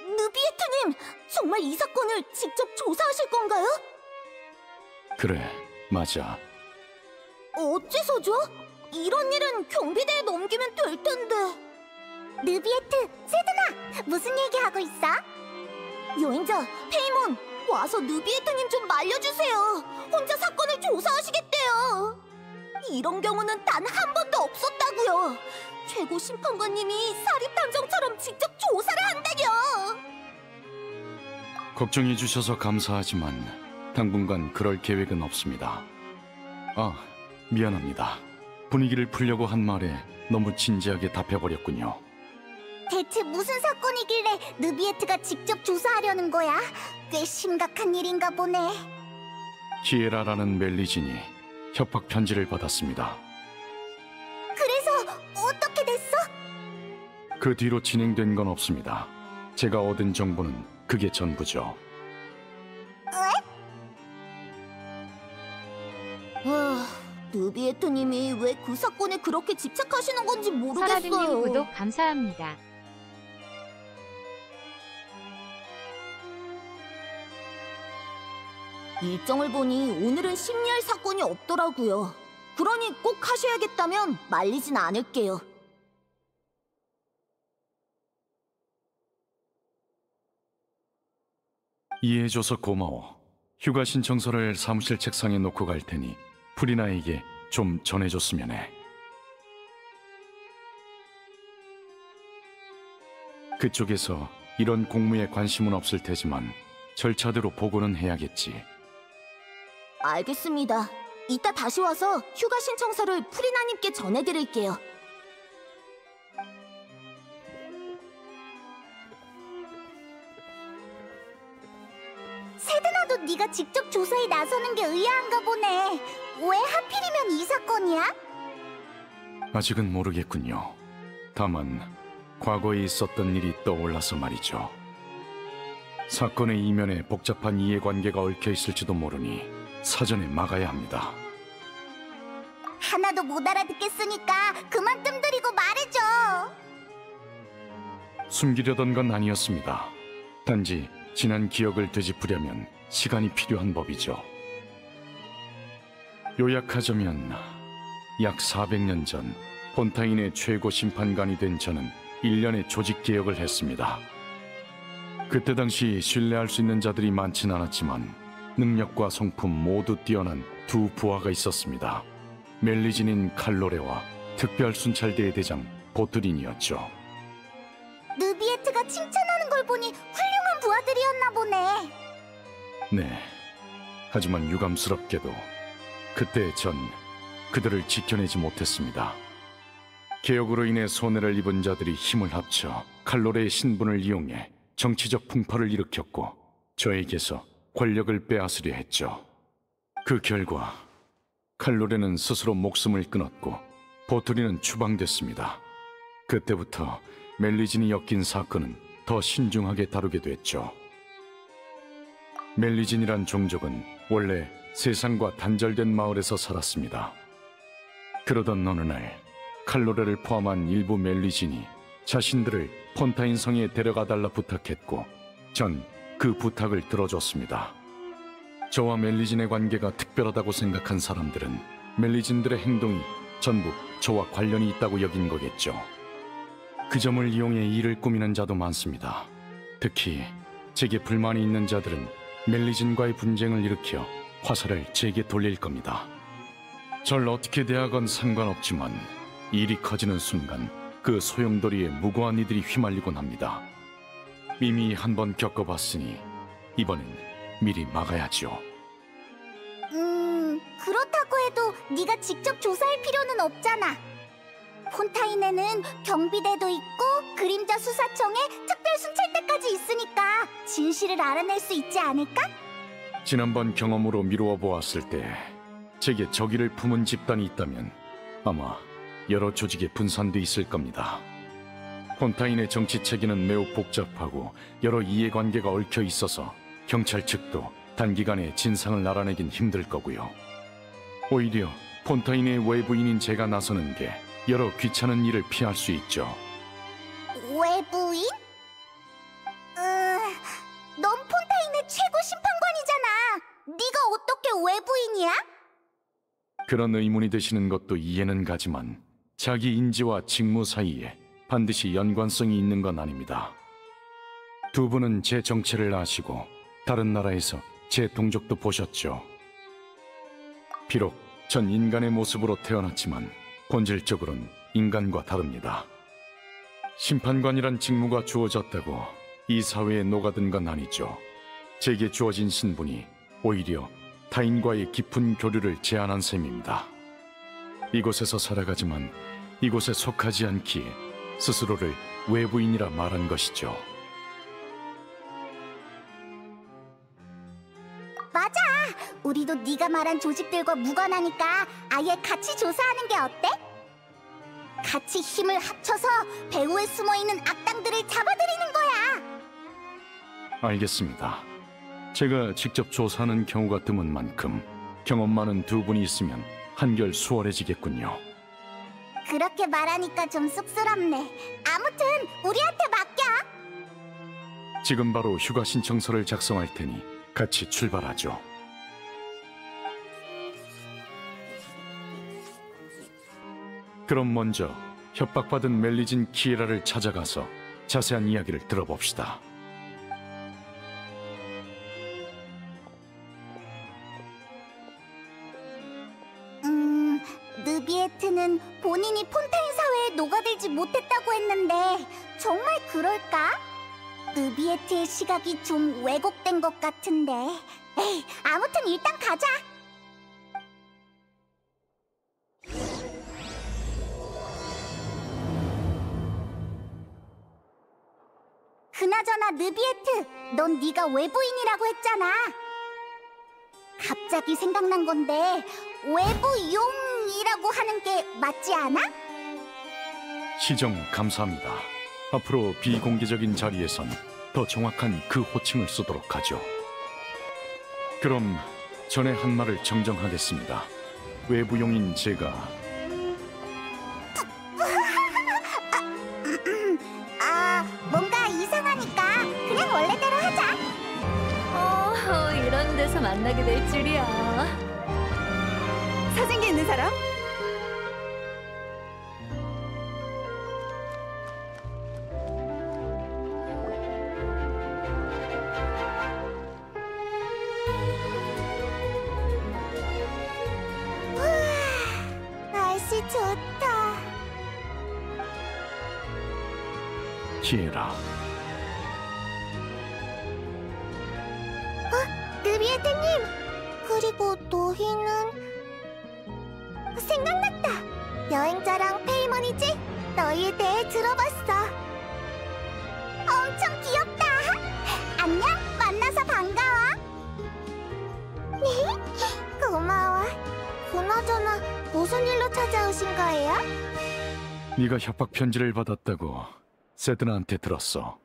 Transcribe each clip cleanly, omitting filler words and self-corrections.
느비에트님, 정말 이 사건을 직접 조사하실 건가요? 그래, 맞아. 어째서죠? 이런 일은 경비대에 넘기면 될 텐데. 느비에트, 세드나, 무슨 얘기하고 있어? 여행자, 페이몬, 와서 느비에트님 좀 말려주세요. 혼자 사건을 조사하시겠대요. 이런 경우는 단 한 번도 없었다고요. 최고 심판관님이 사립탐정처럼 직접 조사를 한다뇨. 걱정해 주셔서 감사하지만 당분간 그럴 계획은 없습니다. 아, 미안합니다. 분위기를 풀려고 한 말에 너무 진지하게 답해버렸군요. 대체 무슨 사건이길래 느비에트가 직접 조사하려는 거야? 꽤 심각한 일인가 보네. 키에라라는 멜리진이 협박 편지를 받았습니다. 그래서 어떻게 됐어? 그 뒤로 진행된 건 없습니다. 제가 얻은 정보는 그게 전부죠. 느비에트님이 왜 그 사건에 그렇게 집착하시는 건지 모르겠어요. 설아드님 구독 감사합니다. 일정을 보니 오늘은 심리할 사건이 없더라고요. 그러니 꼭 하셔야겠다면 말리진 않을게요. 이해해줘서 고마워. 휴가 신청서를 사무실 책상에 놓고 갈 테니 프리나에게 좀 전해줬으면 해. 그쪽에서 이런 공무에 관심은 없을 테지만 절차대로 보고는 해야겠지. 알겠습니다. 이따 다시 와서 휴가 신청서를 프리나님께 전해드릴게요. 세드나도 네가 직접 조사에 나서는 게 의아한가 보네. 왜 하필이면 이 사건이야? 아직은 모르겠군요. 다만 과거에 있었던 일이 떠올라서 말이죠. 사건의 이면에 복잡한 이해관계가 얽혀 있을지도 모르니 사전에 막아야 합니다. 하나도 못 알아듣겠으니까 그만 뜸들이고 말해줘. 숨기려던 건 아니었습니다. 단지 지난 기억을 되짚으려면 시간이 필요한 법이죠. 요약하자면 약 400년 전 폰타인의 최고 심판관이 된 저는 1년의 조직 개혁을 했습니다. 그때 당시 신뢰할 수 있는 자들이 많진 않았지만 능력과 성품 모두 뛰어난 두 부하가 있었습니다. 멜리진인 칼로레와 특별 순찰대의 대장 보트린이었죠. 느비에트가 칭찬하는 걸 보니 훌륭한 부하들이었나 보네. 네, 하지만 유감스럽게도 그때 전 그들을 지켜내지 못했습니다. 개혁으로 인해 손해를 입은 자들이 힘을 합쳐 칼로레의 신분을 이용해 정치적 풍파를 일으켰고 저에게서 권력을 빼앗으려 했죠. 그 결과 칼로레는 스스로 목숨을 끊었고 보트리는 추방됐습니다. 그때부터 멜리진이 엮인 사건은 더 신중하게 다루게 됐죠. 멜리진이란 종족은 원래 세상과 단절된 마을에서 살았습니다. 그러던 어느 날 칼로레를 포함한 일부 멜리진이 자신들을 폰타인 성에 데려가달라 부탁했고 전 그 부탁을 들어줬습니다. 저와 멜리진의 관계가 특별하다고 생각한 사람들은 멜리진들의 행동이 전부 저와 관련이 있다고 여긴 거겠죠. 그 점을 이용해 일을 꾸미는 자도 많습니다. 특히 제게 불만이 있는 자들은 멜리진과의 분쟁을 일으켜 화살을 제게 돌릴 겁니다. 절 어떻게 대하건 상관없지만 일이 커지는 순간 그 소용돌이에 무고한 이들이 휘말리곤 합니다. 이미 한번 겪어봤으니 이번엔 미리 막아야죠. 그렇다고 해도 네가 직접 조사할 필요는 없잖아. 폰타인에는 경비대도 있고 그림자 수사청에 특별 순찰대까지 있으니까 진실을 알아낼 수 있지 않을까? 지난번 경험으로 미루어 보았을 때 제게 적의를 품은 집단이 있다면 아마 여러 조직에 분산돼 있을 겁니다. 폰타인의 정치 체계는 매우 복잡하고 여러 이해관계가 얽혀 있어서 경찰 측도 단기간에 진상을 알아내긴 힘들 거고요. 오히려 폰타인의 외부인인 제가 나서는 게 여러 귀찮은 일을 피할 수 있죠. 외부인? 넌 폰타인의 최고 심판관이잖아. 네가 어떻게 외부인이야? 그런 의문이 드시는 것도 이해는 가지만 자기 인지와 직무 사이에 반드시 연관성이 있는 건 아닙니다. 두 분은 제 정체를 아시고 다른 나라에서 제 동족도 보셨죠. 비록 전 인간의 모습으로 태어났지만 본질적으로는 인간과 다릅니다. 심판관이란 직무가 주어졌다고 이 사회에 녹아든 건 아니죠. 제게 주어진 신분이 오히려 타인과의 깊은 교류를 제한한 셈입니다. 이곳에서 살아가지만 이곳에 속하지 않기에 스스로를 외부인이라 말한 것이죠. 맞아. 우리도 네가 말한 조직들과 무관하니까 아예 같이 조사하는 게 어때? 같이 힘을 합쳐서 배후에 숨어있는 악당들을 잡아들이는 거야. 알겠습니다. 제가 직접 조사하는 경우가 드문 만큼 경험 많은 두 분이 있으면 한결 수월해지겠군요. 그렇게 말하니까 좀 쑥스럽네. 아무튼 우리한테 맡겨. 지금 바로 휴가 신청서를 작성할 테니 같이 출발하죠. 그럼 먼저 협박받은 멜리진 키에라를 찾아가서 자세한 이야기를 들어봅시다. 느비에트는 본인이 폰타인 사회에 녹아들지 못했다고 했는데 정말 그럴까? 느비에트의 시각이 좀 왜곡된 것 같은데. 에이, 아무튼 일단 가자. 그나저나 느비에트, 넌 네가 외부인이라고 했잖아. 갑자기 생각난 건데 외부용이라고 하는 게 맞지 않아? 시정 감사합니다. 앞으로 비공개적인 자리에선 더 정확한 그 호칭을 쓰도록 하죠. 그럼 전에 한 말을 정정하겠습니다. 외부용인 제가 뭔가 이상하니까 그냥 원래대로 하자. 이런 데서 만나게 될 줄이야. 사진기 있는 사람? 날씨 좋다. 키에라. 느비에트님, 그리고 너희는 생각났다. 여행자랑 페이먼이지? 너희에 대해 들어봤어. 엄청 귀엽다. 안녕, 만나서 반가워. 고마워. 그나저나 무슨 일로 찾아오신 거예요? 네가 협박 편지를 받았다고 세드나한테 들었어.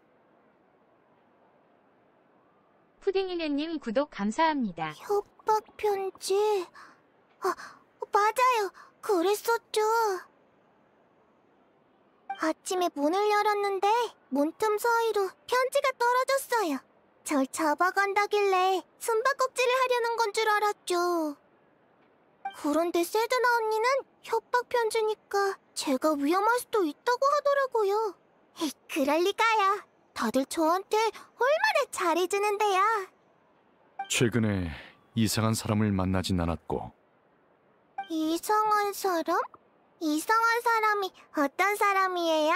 푸딩이네님 구독 감사합니다. 협박 편지? 맞아요. 그랬었죠. 아침에 문을 열었는데 문틈 사이로 편지가 떨어졌어요. 절 잡아간다길래 숨바꼭질을 하려는 건 줄 알았죠. 그런데 세드나 언니는 협박 편지니까 제가 위험할 수도 있다고 하더라고요. 그럴 리가요. 다들 저한테 얼마나 잘해주는데요. 최근에 이상한 사람을 만나진 않았고. 이상한 사람? 이상한 사람이 어떤 사람이에요?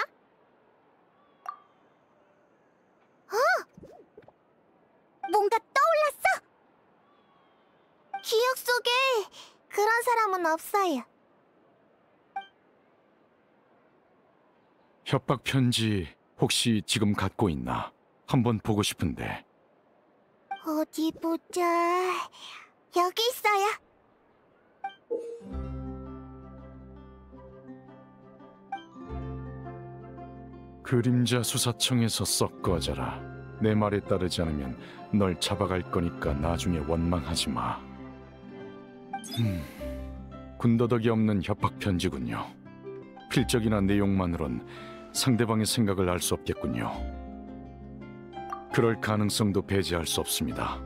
뭔가 떠올랐어? 기억 속에 그런 사람은 없어요. 협박 편지 혹시 지금 갖고 있나? 한번 보고 싶은데. 어디 보자. 여기 있어요. 그림자 수사청에서 썩 꺼져라. 내 말에 따르지 않으면 널 잡아갈 거니까 나중에 원망하지 마. 군더더기 없는 협박 편지군요. 필적이나 내용만으론 상대방의 생각을 알 수 없겠군요. 그럴 가능성도 배제할 수 없습니다.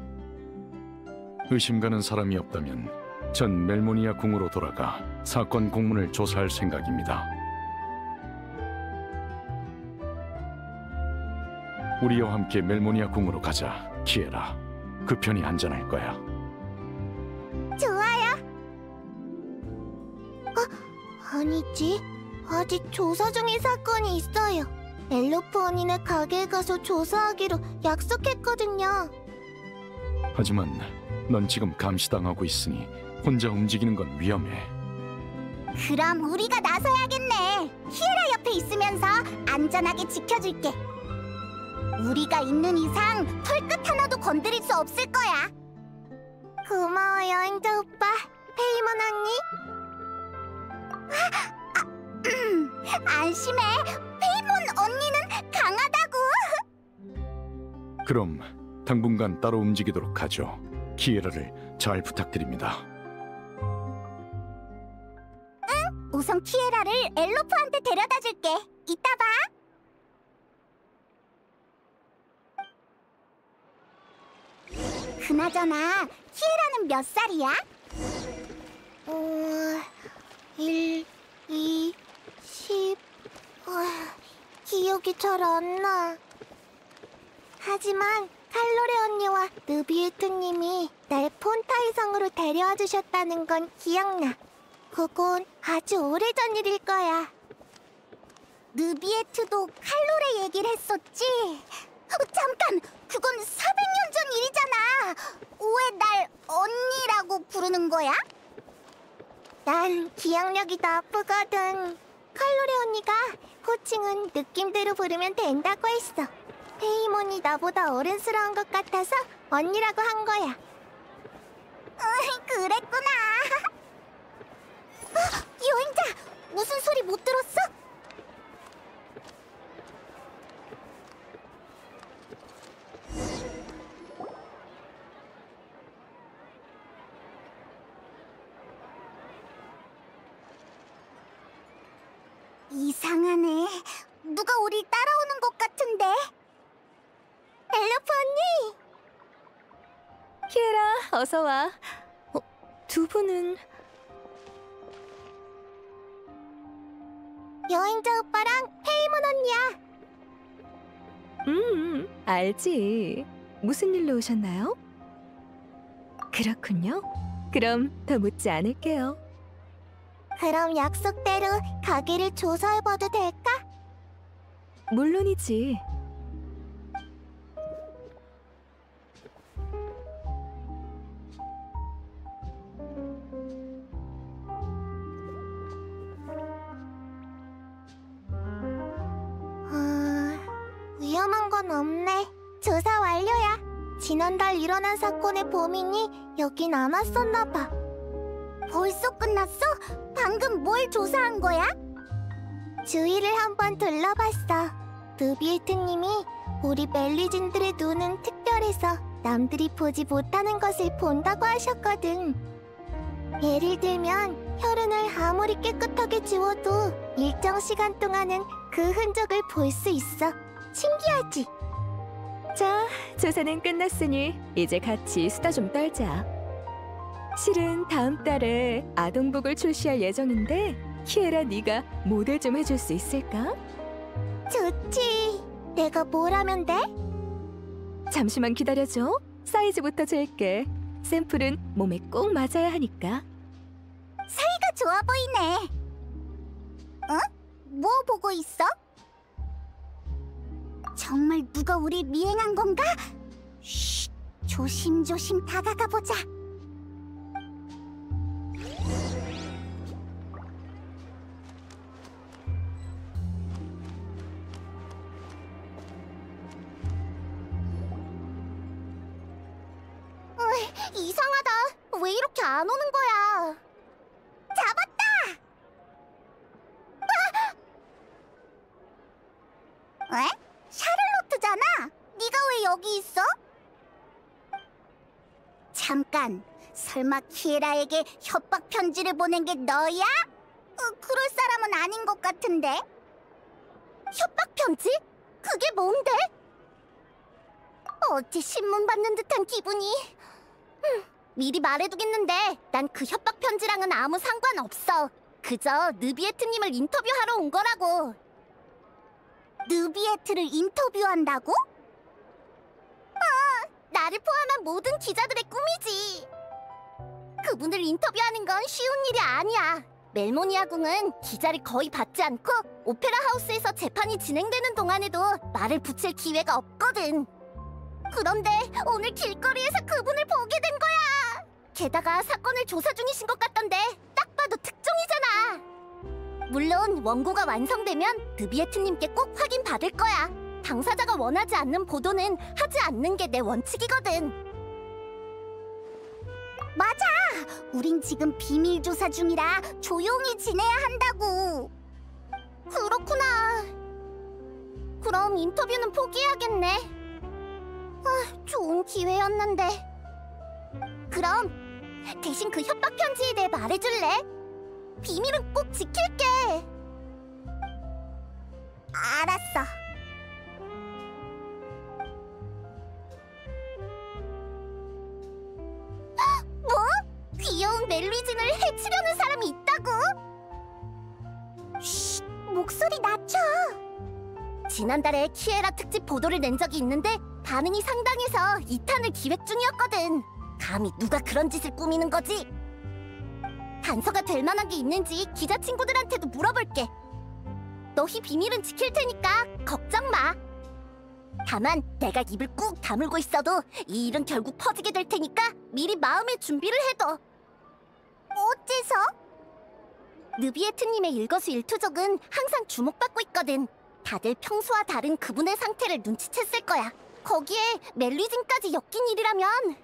의심 가는 사람이 없다면 전 멜모니아 궁으로 돌아가 사건 공문을 조사할 생각입니다. 우리와 함께 멜모니아 궁으로 가자, 키에라. 그 편이 안전할 거야. 좋아요. 아니지. 아직 조사 중인 사건이 있어요. 엘로프 언니네 가게에 가서 조사하기로 약속했거든요. 하지만 넌 지금 감시당하고 있으니 혼자 움직이는 건 위험해. 그럼 우리가 나서야겠네. 키에라 옆에 있으면서 안전하게 지켜줄게. 우리가 있는 이상 털끝 하나도 건드릴 수 없을 거야. 고마워, 여행자 오빠. 페이몬 언니. 안심해. 페이몬 언니는 강하다고. 그럼 당분간 따로 움직이도록 하죠. 키에라를 잘 부탁드립니다. 우선 키에라를 엘로프한테 데려다 줄게. 이따 봐. 그나저나 키에라는 몇 살이야? 1, 2, 10... 기억이 잘 안 나. 하지만 칼로레 언니와 느비에트님이 날 폰타이 성으로 데려와 주셨다는 건 기억나. 그건 아주 오래전 일일 거야. 느비에트도 칼로레 얘기를 했었지? 잠깐! 그건 400년 전 일이잖아! 왜 날 언니라고 부르는 거야? 난 기억력이 나쁘거든. 칼로레 언니가 호칭은 느낌대로 부르면 된다고 했어. 페이몬이 나보다 어른스러운 것 같아서 언니라고 한 거야. 그랬구나. 여행자! 무슨 소리 못 들었어? 이상하네. 누가 우리 따라오는 것 같은데? 엘로프 언니! 키에라, 어서 와. 두 분은 여행자 오빠랑 페이몬 언니야. 알지. 무슨 일로 오셨나요? 그렇군요. 그럼 더 묻지 않을게요. 그럼 약속대로 가게를 조사해봐도 될까? 물론이지. 위험한 건 없네. 조사 완료야. 지난달 일어난 사건의 범인이 여긴 안 왔었나 봐. 벌써 끝났어? 방금 뭘 조사한 거야? 주위를 한번 둘러봤어. 느비에트님이 우리 멜리진들의 눈은 특별해서 남들이 보지 못하는 것을 본다고 하셨거든. 예를 들면 혈흔을 아무리 깨끗하게 지워도 일정 시간 동안은 그 흔적을 볼 수 있어. 신기하지? 자, 조사는 끝났으니 이제 같이 수다 좀 떨자. 실은 다음 달에 아동복을 출시할 예정인데 키에라 네가 모델 좀 해줄 수 있을까? 좋지. 내가 뭘 하면 돼? 잠시만 기다려줘. 사이즈부터 잴게. 샘플은 몸에 꼭 맞아야 하니까. 사이가 좋아 보이네. 뭐 보고 있어? 정말 누가 우리 미행한 건가? 쉿, 조심조심 다가가 보자. 이상하다. 왜 이렇게 안 오는 거야? 잡았다! 왜? 샤를로트잖아. 네가 왜 여기 있어? 잠깐. 설마 키에라에게 협박 편지를 보낸 게 너야? 그럴 사람은 아닌 것 같은데. 협박 편지? 그게 뭔데? 어째 신문 받는 듯한 기분이. 미리 말해두겠는데 난 그 협박 편지랑은 아무 상관없어. 그저 느비에트님을 인터뷰하러 온 거라고. 느비에트를 인터뷰한다고? 나를 포함한 모든 기자들의 꿈이지. 그분을 인터뷰하는 건 쉬운 일이 아니야. 멜모니아궁은 기자를 거의 받지 않고 오페라 하우스에서 재판이 진행되는 동안에도 말을 붙일 기회가 없거든. 그런데 오늘 길거리에서 그분을 보게 된 거야. 게다가 사건을 조사 중이신 것 같던데 딱 봐도 특종이잖아. 물론 원고가 완성되면 느비에트님께 꼭 확인받을 거야. 당사자가 원하지 않는 보도는 하지 않는 게 내 원칙이거든. 맞아! 우린 지금 비밀 조사 중이라 조용히 지내야 한다고. 그렇구나. 그럼 인터뷰는 포기해야겠네. 좋은 기회였는데. 그럼 대신 그 협박 편지에 대해 말해줄래? 비밀은 꼭 지킬게. 알았어. 뭐? 귀여운 멜리진을 해치려는 사람이 있다고? 쉿, 목소리 낮춰. 지난달에 키에라 특집 보도를 낸 적이 있는데 반응이 상당해서 2탄을 기획 중이었거든. 감히 누가 그런 짓을 꾸미는 거지? 단서가 될 만한 게 있는지 기자 친구들한테도 물어볼게. 너희 비밀은 지킬 테니까 걱정 마. 다만 내가 입을 꾹 다물고 있어도 이 일은 결국 퍼지게 될 테니까 미리 마음의 준비를 해둬. 어째서? 느비에트님의 일거수일투족은 항상 주목받고 있거든. 다들 평소와 다른 그분의 상태를 눈치챘을 거야. 거기에 멜리진까지 엮인 일이라면.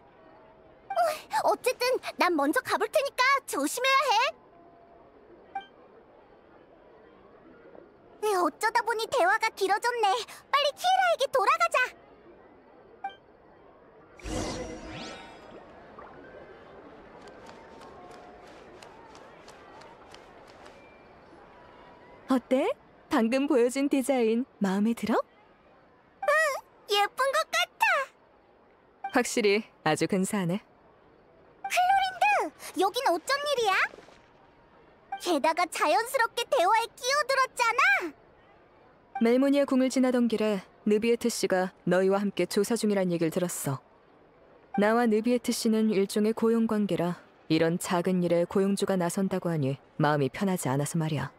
어쨌든 난 먼저 가볼 테니까 조심해야 해. 어쩌다 보니 대화가 길어졌네. 빨리 키에라에게 돌아가자. 어때? 방금 보여준 디자인 마음에 들어? 예쁜 것 같아. 확실히 아주 근사하네. 여긴 어쩐 일이야? 게다가 자연스럽게 대화에 끼어들었잖아. 멜모니아 궁을 지나던 길에 느비에트 씨가 너희와 함께 조사 중이란 얘기를 들었어. 나와 느비에트 씨는 일종의 고용 관계라 이런 작은 일에 고용주가 나선다고 하니 마음이 편하지 않아서 말이야.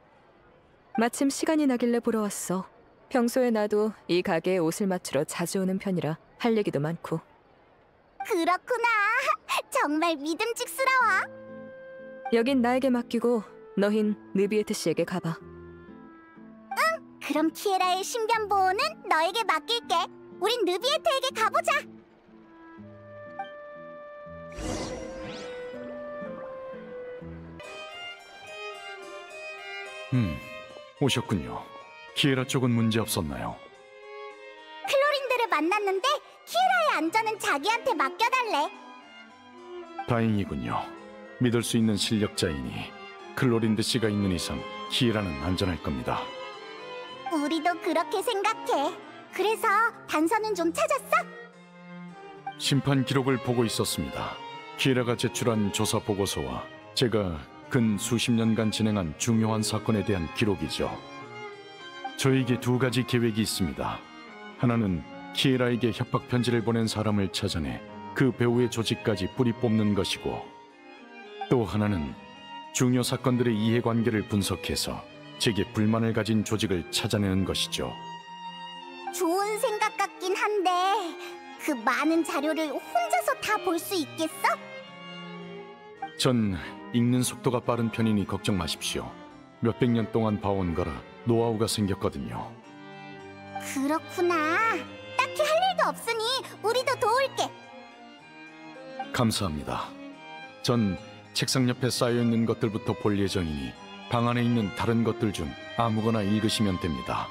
마침 시간이 나길래 보러 왔어. 평소에 나도 이 가게에 옷을 맞추러 자주 오는 편이라 할 얘기도 많고. 그렇구나. 정말 믿음직스러워. 여긴 나에게 맡기고 너흰 느비에트 씨에게 가봐. 그럼 키에라의 신변 보호는 너에게 맡길게. 우린 느비에트에게 가보자. 오셨군요. 키에라 쪽은 문제 없었나요? 클로린드를 만났는데 키에라의 안전은 자기한테 맡겨달래. 다행이군요. 믿을 수 있는 실력자이니 클로린드 씨가 있는 이상 키에라는 안전할 겁니다. 우리도 그렇게 생각해. 그래서 단서는 좀 찾았어? 심판 기록을 보고 있었습니다. 키에라가 제출한 조사 보고서와 제가 근 수십 년간 진행한 중요한 사건에 대한 기록이죠. 저에게 두 가지 계획이 있습니다. 하나는 키에라에게 협박 편지를 보낸 사람을 찾아내 그 배우의 조직까지 뿌리 뽑는 것이고, 또 하나는 중요 사건들의 이해관계를 분석해서 제게 불만을 가진 조직을 찾아내는 것이죠. 좋은 생각 같긴 한데 그 많은 자료를 혼자서 다 볼 수 있겠어? 전 읽는 속도가 빠른 편이니 걱정 마십시오. 몇백 년 동안 봐온 거라 노하우가 생겼거든요. 그렇구나. 딱히 할 일도 없으니 우리도 도울게. 감사합니다. 전 책상 옆에 쌓여있는 것들부터 볼 예정이니 방 안에 있는 다른 것들 중 아무거나 읽으시면 됩니다.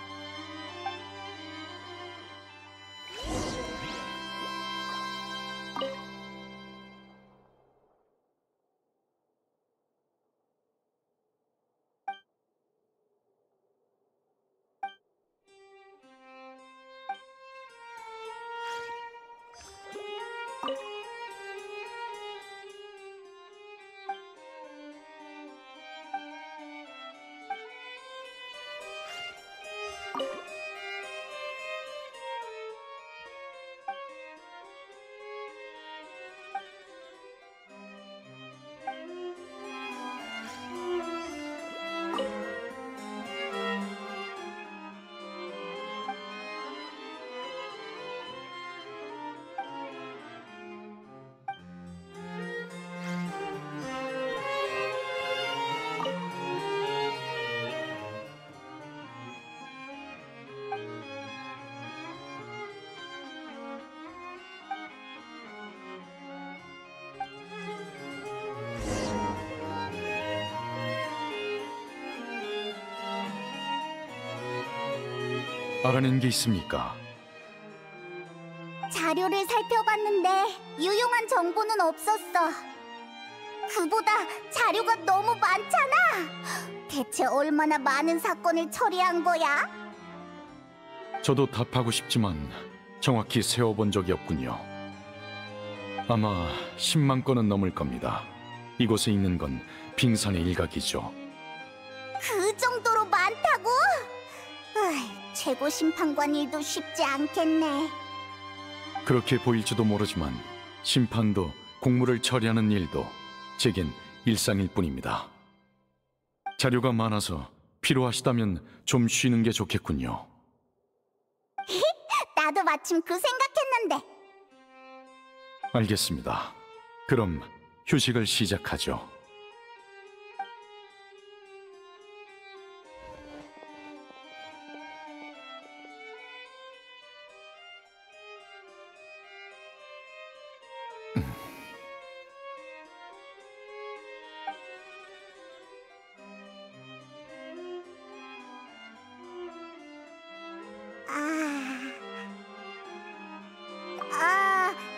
알아낸 게 있습니까? 자료를 살펴봤는데 유용한 정보는 없었어. 그보다 자료가 너무 많잖아. 대체 얼마나 많은 사건을 처리한 거야? 저도 답하고 싶지만 정확히 세어본 적이 없군요. 아마 10만 건은 넘을 겁니다. 이곳에 있는 건 빙산의 일각이죠. 그 정도로 많다고? 최고 심판관 일도 쉽지 않겠네. 그렇게 보일지도 모르지만 심판도 공무를 처리하는 일도 제겐 일상일 뿐입니다. 자료가 많아서 필요하시다면 좀 쉬는 게 좋겠군요. 나도 마침 그 생각했는데. 알겠습니다. 그럼 휴식을 시작하죠.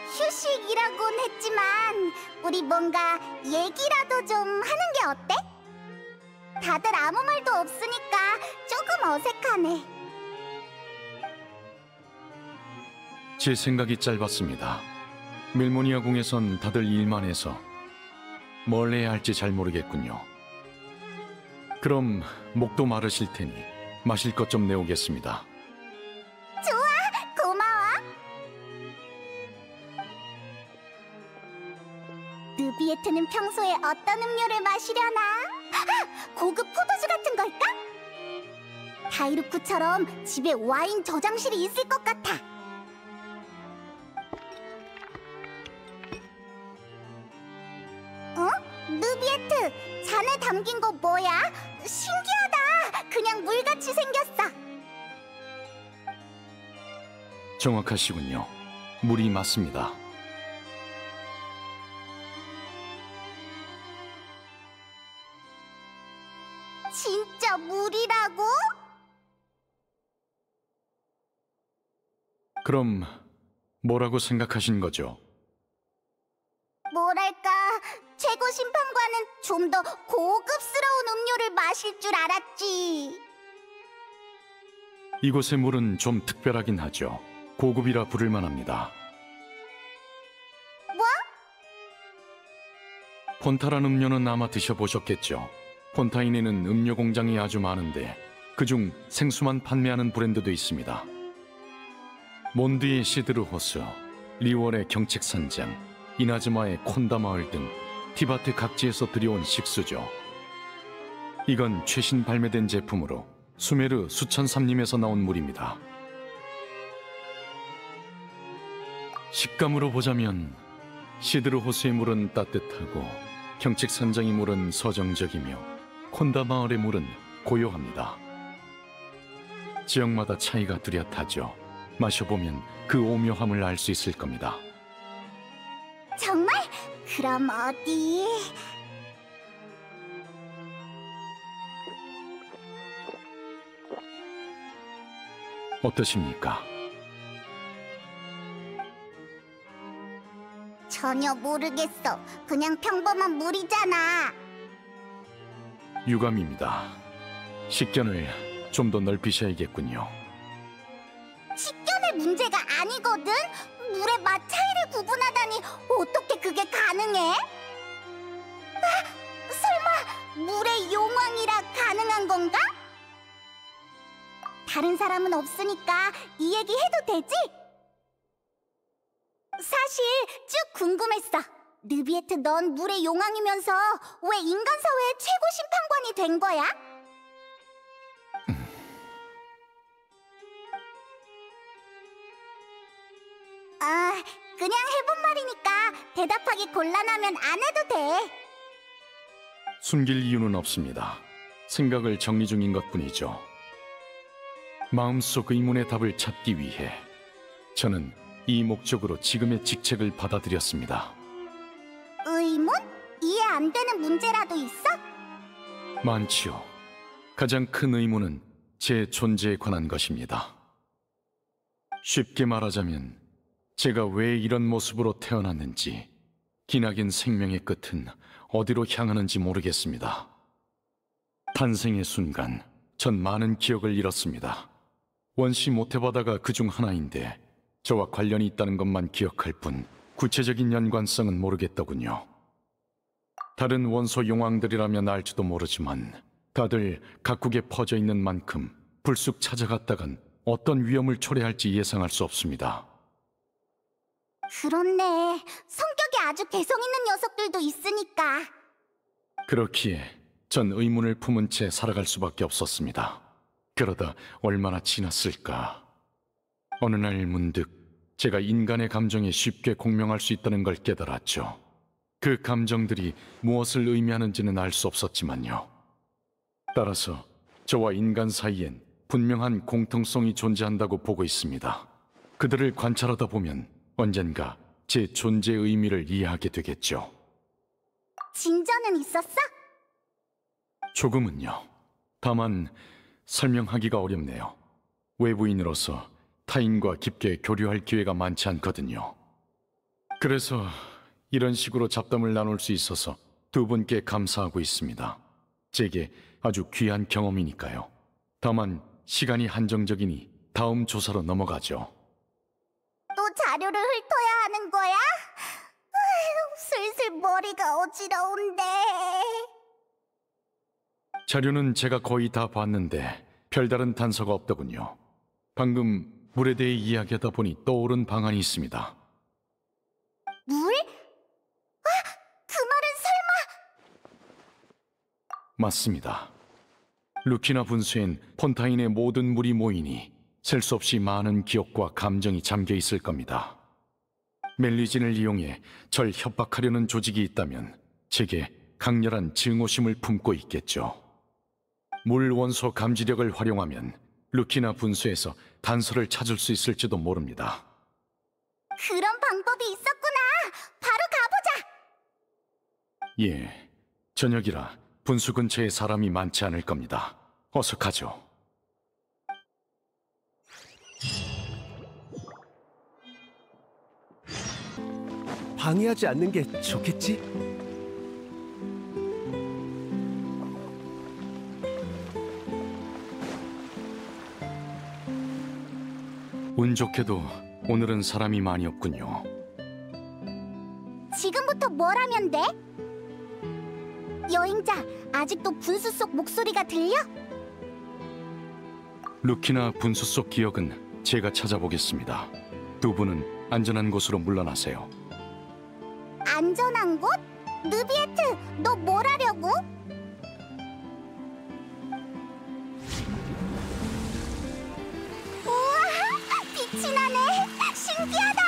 휴식이라곤 했지만 우리 뭔가 얘기라도 좀 하는 게 어때? 다들 아무 말도 없으니까 조금 어색하네. 제 생각이 짧았습니다. 멜모니아 궁에선 다들 일만 해서 뭘 해야 할지 잘 모르겠군요. 그럼 목도 마르실 테니 마실 것 좀 내오겠습니다. 고마워. 느비에트는 평소에 어떤 음료를 마시려나? 고급 포도주 같은 걸까? 다이루쿠처럼 집에 와인 저장실이 있을 것 같아. 어? 느비에트, 잔에 담긴 거 뭐야? 신기하다. 그냥 물같이 생겼어. 정확하시군요. 물이 맞습니다. 진짜 물이라고? 그럼 뭐라고 생각하신 거죠? 뭐랄까, 최고 심판관은 좀 더 고급스러운 음료를 마실 줄 알았지. 이곳의 물은 좀 특별하긴 하죠. 고급이라 부를 만합니다. 뭐? 폰타란 음료는 아마 드셔보셨겠죠. 폰타인에는 음료 공장이 아주 많은데 그중 생수만 판매하는 브랜드도 있습니다. 몬드의 시드르 호수, 리월의 경책산장, 이나즈마의 콘다 마을 등 티바트 각지에서 들여온 식수죠. 이건 최신 발매된 제품으로 수메르 수천삼림에서 나온 물입니다. 식감으로 보자면 시드르 호수의 물은 따뜻하고 경책산장의 물은 서정적이며 콘다 마을의 물은 고요합니다. 지역마다 차이가 뚜렷하죠. 마셔보면 그 오묘함을 알 수 있을 겁니다. 정말? 그럼 어디? 어떠십니까? 전혀 모르겠어. 그냥 평범한 물이잖아. 유감입니다. 식견을 좀 더 넓히셔야겠군요. 식견의 문제가 아니거든? 물의 맛 차이를 구분하다니 어떻게 그게 가능해? 설마 물의 용왕이라 가능한 건가? 다른 사람은 없으니까 이 얘기 해도 되지? 사실 쭉 궁금했어. 느비에트, 넌 물의 용왕이면서 왜 인간 사회의 최고 심판관이 된 거야? 그냥 해본 말이니까 대답하기 곤란하면 안 해도 돼. 숨길 이유는 없습니다. 생각을 정리 중인 것뿐이죠. 마음속 의문의 답을 찾기 위해 저는 이 목적으로 지금의 직책을 받아들였습니다. 의문? 이해 안 되는 문제라도 있어? 많지요. 가장 큰 의문은 제 존재에 관한 것입니다. 쉽게 말하자면 제가 왜 이런 모습으로 태어났는지, 기나긴 생명의 끝은 어디로 향하는지 모르겠습니다. 탄생의 순간 전 많은 기억을 잃었습니다. 원시 모태바다가 그중 하나인데 저와 관련이 있다는 것만 기억할 뿐 구체적인 연관성은 모르겠더군요. 다른 원소 용왕들이라면 알지도 모르지만 다들 각국에 퍼져 있는 만큼 불쑥 찾아갔다간 어떤 위험을 초래할지 예상할 수 없습니다. 그렇네. 성격이 아주 개성 있는 녀석들도 있으니까. 그렇기에 전 의문을 품은 채 살아갈 수밖에 없었습니다. 그러다 얼마나 지났을까. 어느 날 문득 제가 인간의 감정에 쉽게 공명할 수 있다는 걸 깨달았죠. 그 감정들이 무엇을 의미하는지는 알 수 없었지만요. 따라서 저와 인간 사이엔 분명한 공통성이 존재한다고 보고 있습니다. 그들을 관찰하다 보면 언젠가 제 존재의 의미를 이해하게 되겠죠. 진전은 있었어? 조금은요. 다만 설명하기가 어렵네요. 외부인으로서 타인과 깊게 교류할 기회가 많지 않거든요. 그래서 이런 식으로 잡담을 나눌 수 있어서 두 분께 감사하고 있습니다. 제게 아주 귀한 경험이니까요. 다만 시간이 한정적이니 다음 조사로 넘어가죠. 또 자료를 훑어야 하는 거야? 아휴, 슬슬 머리가 어지러운데. 자료는 제가 거의 다 봤는데 별다른 단서가 없더군요. 방금 물에 대해 이야기하다 보니 떠오른 방안이 있습니다. 물? 아, 그 말은 설마... 맞습니다. 루키나 분수엔 폰타인의 모든 물이 모이니 셀 수 없이 많은 기억과 감정이 잠겨 있을 겁니다. 멜리진을 이용해 절 협박하려는 조직이 있다면 제게 강렬한 증오심을 품고 있겠죠. 물 원소 감지력을 활용하면 루키나 분수에서 단서를 찾을 수 있을지도 모릅니다. 그런 방법이 있었구나. 바로 가보자. 예, 저녁이라 분수 근처에 사람이 많지 않을 겁니다. 어서 가죠. 방해하지 않는 게 좋겠지? 운 좋게도 오늘은 사람이 많이 없군요. 지금부터 뭘 하면 돼? 여행자, 아직도 분수 속 목소리가 들려? 루키나 분수 속 기억은 제가 찾아보겠습니다. 두 분은 안전한 곳으로 물러나세요. 안전한 곳? 느비에트, 너 뭘 하려고? 우와, 빛이 나네. 신기하다.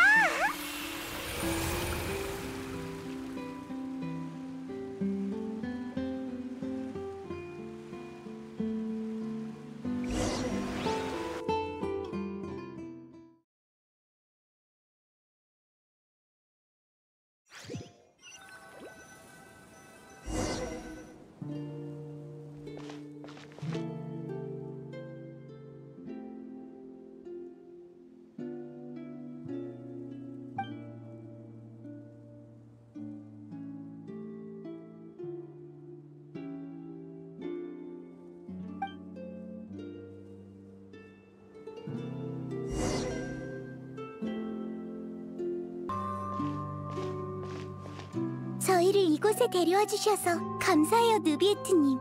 저희를 이곳에 데려와 주셔서 감사해요, 느비에트님.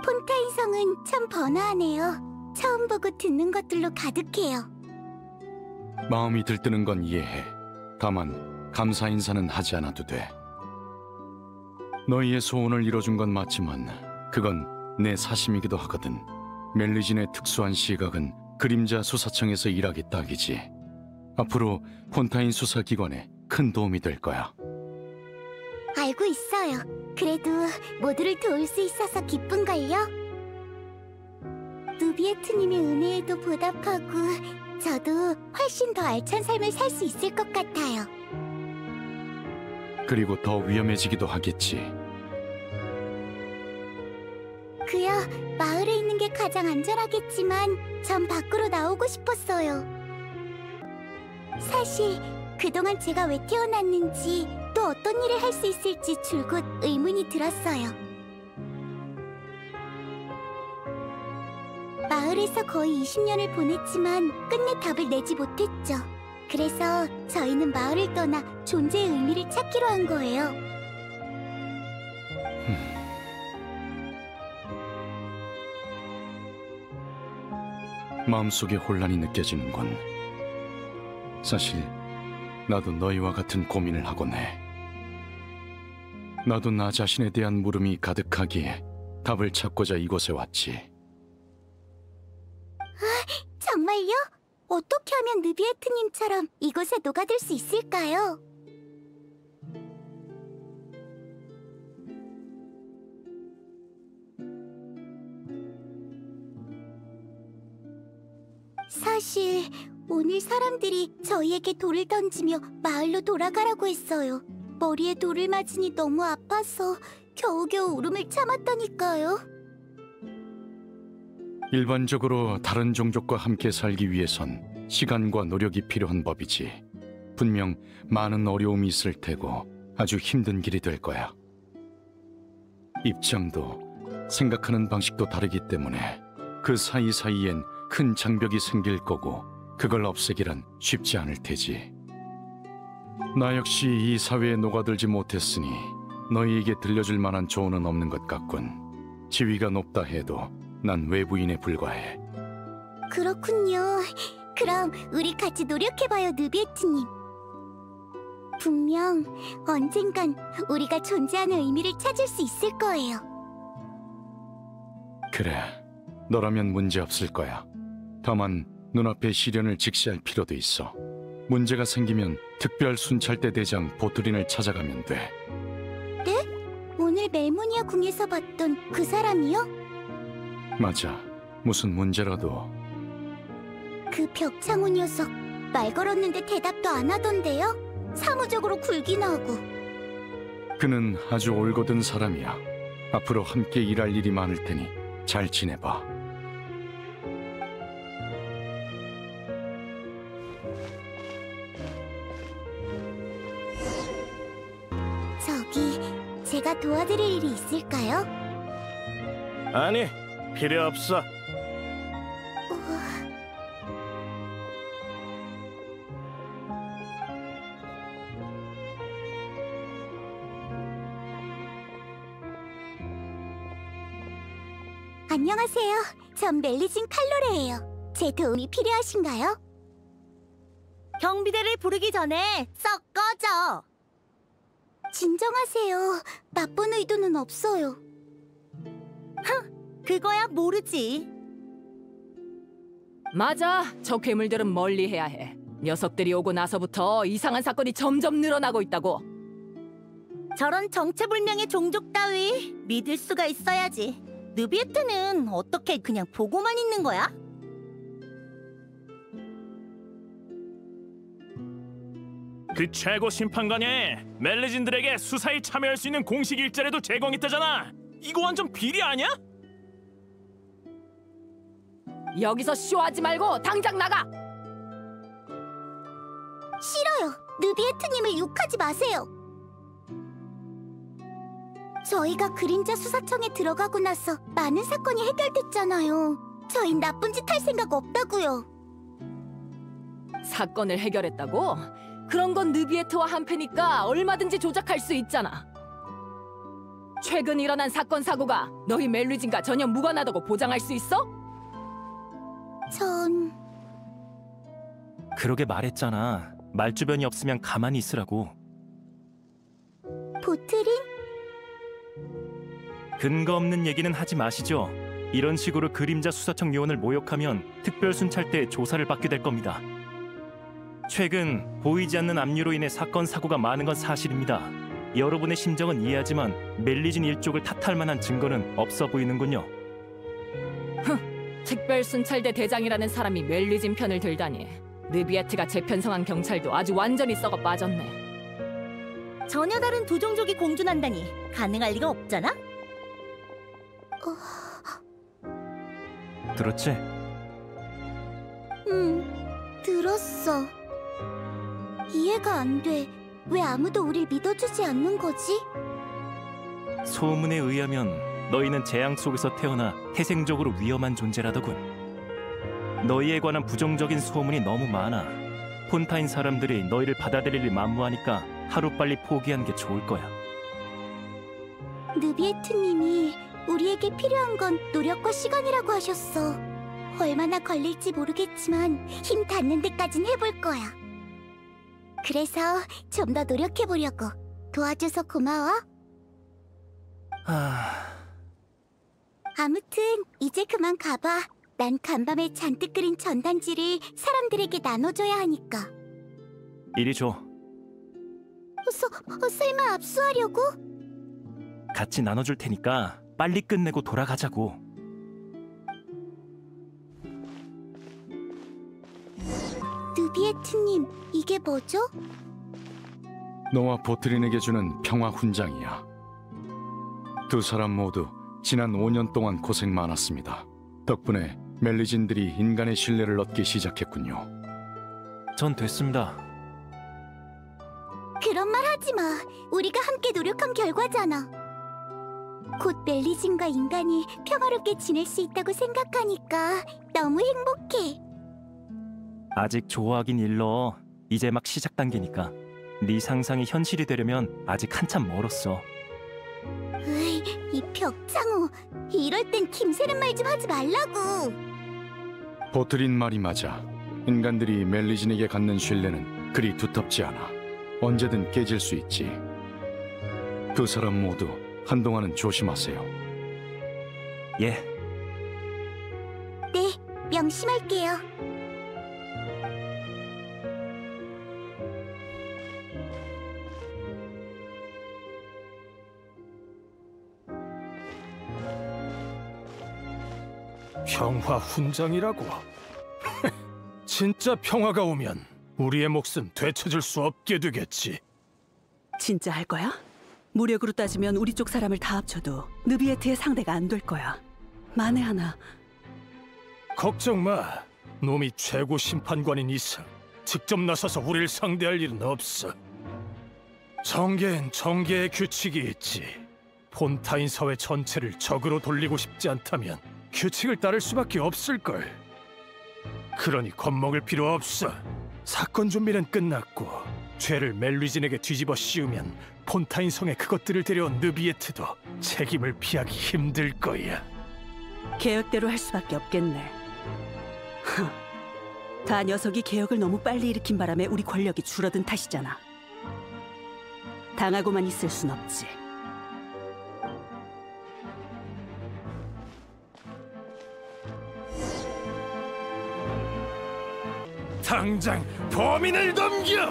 폰타인 성은 참 번화하네요. 처음 보고 듣는 것들로 가득해요. 마음이 들뜨는 건 이해해. 다만 감사 인사는 하지 않아도 돼. 너희의 소원을 이뤄준 건 맞지만 그건 내 사심이기도 하거든. 멜리진의 특수한 시각은 그림자 수사청에서 일하기 딱이지. 앞으로 폰타인 수사기관에 큰 도움이 될 거야. 알고 있어요. 그래도 모두를 도울 수 있어서 기쁜걸요. 누비에트님의 은혜에도 보답하고 저도 훨씬 더 알찬 삶을 살 수 있을 것 같아요. 그리고 더 위험해지기도 하겠지. 그야 마을에 있는 게 가장 안전하겠지만 전 밖으로 나오고 싶었어요. 사실 그동안 제가 왜 태어났는지 또 어떤 일을 할 수 있을지 줄곧 의문이 들었어요. 마을에서 거의 20년을 보냈지만 끝내 답을 내지 못했죠. 그래서 저희는 마을을 떠나 존재의 의미를 찾기로 한 거예요. 마음속에 혼란이 느껴지는군. 사실 나도 너희와 같은 고민을 하곤 해. 나도 나 자신에 대한 물음이 가득하기에 답을 찾고자 이곳에 왔지. 정말요? 어떻게 하면 느비에트님처럼 이곳에 녹아들 수 있을까요? 사실 오늘 사람들이 저희에게 돌을 던지며 마을로 돌아가라고 했어요. 머리에 돌을 맞으니 너무 아파서 겨우겨우 울음을 참았다니까요. 일반적으로 다른 종족과 함께 살기 위해선 시간과 노력이 필요한 법이지. 분명 많은 어려움이 있을 테고 아주 힘든 길이 될 거야. 입장도 생각하는 방식도 다르기 때문에 그 사이사이엔 큰 장벽이 생길 거고 그걸 없애기란 쉽지 않을 테지. 나 역시 이 사회에 녹아들지 못했으니 너희에게 들려줄 만한 조언은 없는 것 같군. 지위가 높다 해도 난 외부인에 불과해. 그렇군요. 그럼 우리 같이 노력해봐요, 느비에트님. 분명 언젠간 우리가 존재하는 의미를 찾을 수 있을 거예요. 그래, 너라면 문제 없을 거야. 다만 눈앞의 시련을 직시할 필요도 있어. 문제가 생기면 특별 순찰대 대장 보트린을 찾아가면 돼. 네? 오늘 멜모니아 궁에서 봤던 그 사람이요? 맞아. 무슨 문제라도. 그 벽창호 녀석 말 걸었는데 대답도 안 하던데요? 사무적으로 굴긴 하고. 그는 아주 올곧은 사람이야. 앞으로 함께 일할 일이 많을 테니 잘 지내봐. 저기, 제가 도와드릴 일이 있을까요? 아니, 필요 없어. 안녕하세요. 전 멜리진 칼로레예요. 제 도움이 필요하신가요? 경비대를 부르기 전에 썩 꺼져. 진정하세요. 나쁜 의도는 없어요. 그거야 모르지. 맞아. 저 괴물들은 멀리해야 해. 녀석들이 오고 나서부터 이상한 사건이 점점 늘어나고 있다고. 저런 정체불명의 종족 따위 믿을 수가 있어야지. 느비에트는 어떻게 그냥 보고만 있는 거야? 그 최고 심판관에 멜리진들에게 수사에 참여할 수 있는 공식 일자리도 제공했다잖아. 이거 완전 비리 아니야? 여기서 쇼하지 말고 당장 나가. 싫어요. 느비에트님을 욕하지 마세요. 저희가 그림자 수사청에 들어가고 나서 많은 사건이 해결됐잖아요. 저희 나쁜 짓 할 생각 없다고요. 사건을 해결했다고? 그런 건 느비에트와 한패니까 얼마든지 조작할 수 있잖아. 최근 일어난 사건 사고가 너희 멜리진과 전혀 무관하다고 보장할 수 있어? 전... 그러게 말했잖아. 말주변이 없으면 가만히 있으라고. 보트린? 근거 없는 얘기는 하지 마시죠. 이런 식으로 그림자 수사청 요원을 모욕하면 특별순찰대 조사를 받게 될 겁니다. 최근 보이지 않는 압류로 인해 사건 사고가 많은 건 사실입니다. 여러분의 심정은 이해하지만 멜리진 일족을 탓할 만한 증거는 없어 보이는군요. 특별순찰대 대장이라는 사람이 멜리진 편을 들다니. 느비에트가 재편성한 경찰도 아주 완전히 썩어 빠졌네. 전혀 다른 두 종족이 공존한다니 가능할 리가 없잖아? 들었지? 들었어. 이해가 안 돼. 왜 아무도 우릴 믿어주지 않는 거지? 소문에 의하면 너희는 재앙 속에서 태어나 태생적으로 위험한 존재라더군. 너희에 관한 부정적인 소문이 너무 많아. 폰타인 사람들이 너희를 받아들일 만무하니까 하루빨리 포기하는 게 좋을 거야. 느비에트님이 우리에게 필요한 건 노력과 시간이라고 하셨어. 얼마나 걸릴지 모르겠지만 힘 닿는 데까진 해볼 거야. 그래서 좀 더 노력해보려고. 도와줘서 고마워. 아무튼 이제 그만 가봐. 난 간밤에 잔뜩 그린 전단지를 사람들에게 나눠줘야 하니까. 이리 줘. 설마 압수하려고? 같이 나눠줄 테니까 빨리 끝내고 돌아가자고. 느비에트님, 이게 뭐죠? 너와 보트린에게 주는 평화 훈장이야. 두 사람 모두 지난 5년 동안 고생 많았습니다. 덕분에 멜리진들이 인간의 신뢰를 얻기 시작했군요. 전 됐습니다. 그런 말 하지 마. 우리가 함께 노력한 결과잖아. 곧 멜리진과 인간이 평화롭게 지낼 수 있다고 생각하니까 너무 행복해. 아직 좋아하긴 일러. 이제 막 시작 단계니까. 네 상상이 현실이 되려면 아직 한참 멀었어. 으이, 이 벽창호. 이럴 땐 김새는 말 좀 하지 말라고. 보트린 말이 맞아. 인간들이 멜리진에게 갖는 신뢰는 그리 두텁지 않아. 언제든 깨질 수 있지. 두 사람 모두 한동안은 조심하세요. 예. 네, 명심할게요. 평화 훈장이라고? 진짜 평화가 오면 우리의 몫은 되찾을 수 없게 되겠지. 진짜 할 거야? 무력으로 따지면 우리 쪽 사람을 다 합쳐도 느비에트의 상대가 안 될 거야. 만에 하나. 걱정 마. 놈이 최고 심판관인 이상 직접 나서서 우리를 상대할 일은 없어. 정계엔 정계의 규칙이 있지. 폰타인 사회 전체를 적으로 돌리고 싶지 않다면 규칙을 따를 수밖에 없을걸. 그러니 겁먹을 필요 없어. 사건 준비는 끝났고 죄를 멜리진에게 뒤집어 씌우면 폰타인 성에 그것들을 데려온 느비에트도 책임을 피하기 힘들 거야. 계획대로 할 수밖에 없겠네. 다 녀석이 개혁을 너무 빨리 일으킨 바람에 우리 권력이 줄어든 탓이잖아. 당하고만 있을 순 없지. 당장 범인을 넘겨!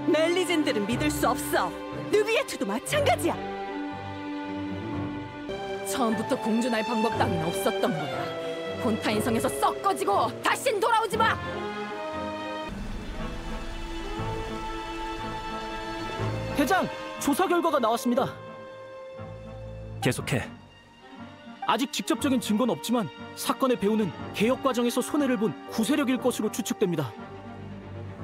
멜리진들은 믿을 수 없어. 느비에트도 마찬가지야. 처음부터 공존할 방법 따윈 없었던 거야. 폰타인 성에서 썩 꺼지고 다신 돌아오지 마! 대장, 조사 결과가 나왔습니다. 계속해. 아직 직접적인 증거는 없지만 사건의 배우는 개혁 과정에서 손해를 본 구세력일 것으로 추측됩니다.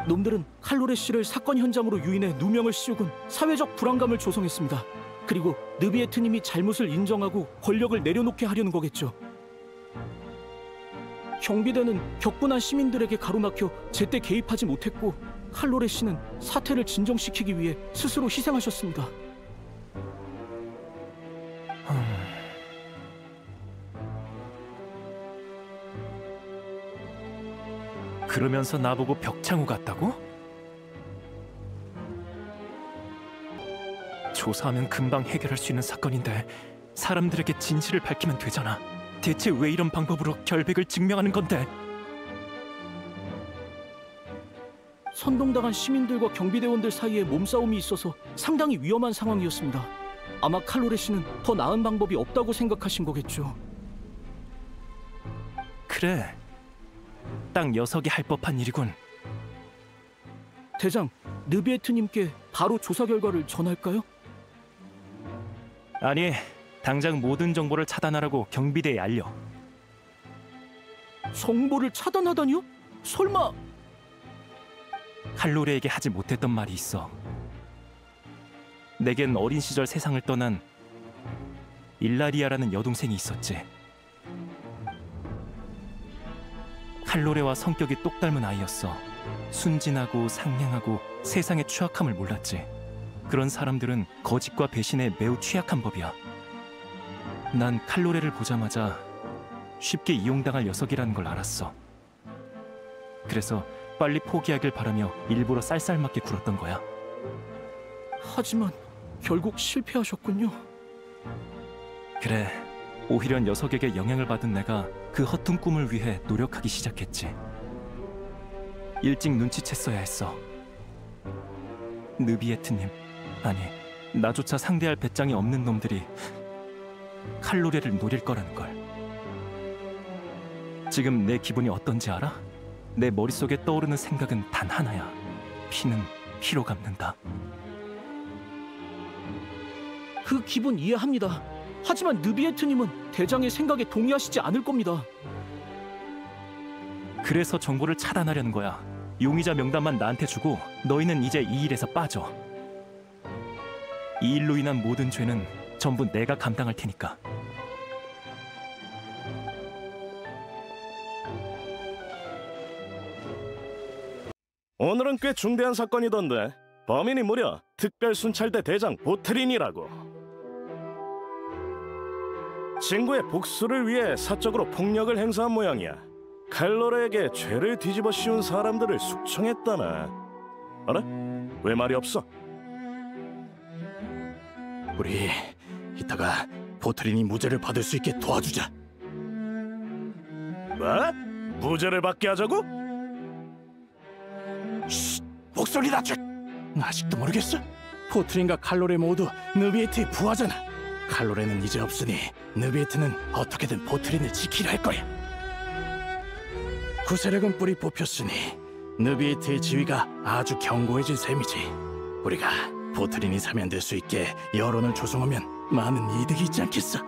놈들은 칼로레 씨를 사건 현장으로 유인해 누명을 씌우곤 사회적 불안감을 조성했습니다. 그리고 느비에트님이 잘못을 인정하고 권력을 내려놓게 하려는 거겠죠. 경비대는 격분한 시민들에게 가로막혀 제때 개입하지 못했고 칼로레 씨는 사태를 진정시키기 위해 스스로 희생하셨습니다. 그러면서 나보고 벽창호 같다고? 조사하면 금방 해결할 수 있는 사건인데 사람들에게 진실을 밝히면 되잖아. 대체 왜 이런 방법으로 결백을 증명하는 건데? 선동당한 시민들과 경비대원들 사이에 몸싸움이 있어서 상당히 위험한 상황이었습니다. 아마 칼로레 씨는 더 나은 방법이 없다고 생각하신 거겠죠. 그래, 딱 녀석이 할 법한 일이군. 대장, 느비에트님께 바로 조사 결과를 전할까요? 아니, 당장 모든 정보를 차단하라고 경비대에 알려. 정보를 차단하다니요? 설마... 칼로레에게 하지 못했던 말이 있어. 내겐 어린 시절 세상을 떠난 일라리아라는 여동생이 있었지. 칼로레와 성격이 똑 닮은 아이였어. 순진하고 상냥하고 세상의 추악함을 몰랐지. 그런 사람들은 거짓과 배신에 매우 취약한 법이야. 난 칼로레를 보자마자 쉽게 이용당할 녀석이라는 걸 알았어. 그래서 빨리 포기하길 바라며 일부러 쌀쌀맞게 굴었던 거야. 하지만 결국 실패하셨군요. 그래, 오히려 녀석에게 영향을 받은 내가 그 허튼 꿈을 위해 노력하기 시작했지. 일찍 눈치챘어야 했어. 느비에트님, 아니, 나조차 상대할 배짱이 없는 놈들이 칼로레를 노릴 거라는 걸. 지금 내 기분이 어떤지 알아? 내 머릿속에 떠오르는 생각은 단 하나야. 피는 피로 갚는다. 그 기분 이해합니다. 하지만 느비에트님은 대장의 생각에 동의하시지 않을 겁니다. 그래서 정보를 차단하려는 거야. 용의자 명단만 나한테 주고 너희는 이제 이 일에서 빠져. 이 일로 인한 모든 죄는 전부 내가 감당할 테니까. 오늘은 꽤 중대한 사건이던데. 범인이 무려 특별순찰대 대장 보트린이라고. 친구의 복수를 위해 사적으로 폭력을 행사한 모양이야. 칼로레에게 죄를 뒤집어 씌운 사람들을 숙청했다나. 알아? 왜 말이 없어? 우리 이따가 보트린이 무죄를 받을 수 있게 도와주자. 뭐? 무죄를 받게 하자고? 쉿! 목소리 낮춰! 아직도 모르겠어? 보트린과 칼로레 모두 느비에트의 부하잖아. 칼로레는 이제 없으니 느비에트는 어떻게든 보트린을 지키려 할 거야. 구세력은 뿌리 뽑혔으니 느비에트의 지위가 아주 견고해진 셈이지. 우리가 보트린이 사면될 수 있게 여론을 조성하면 많은 이득이 있지 않겠어?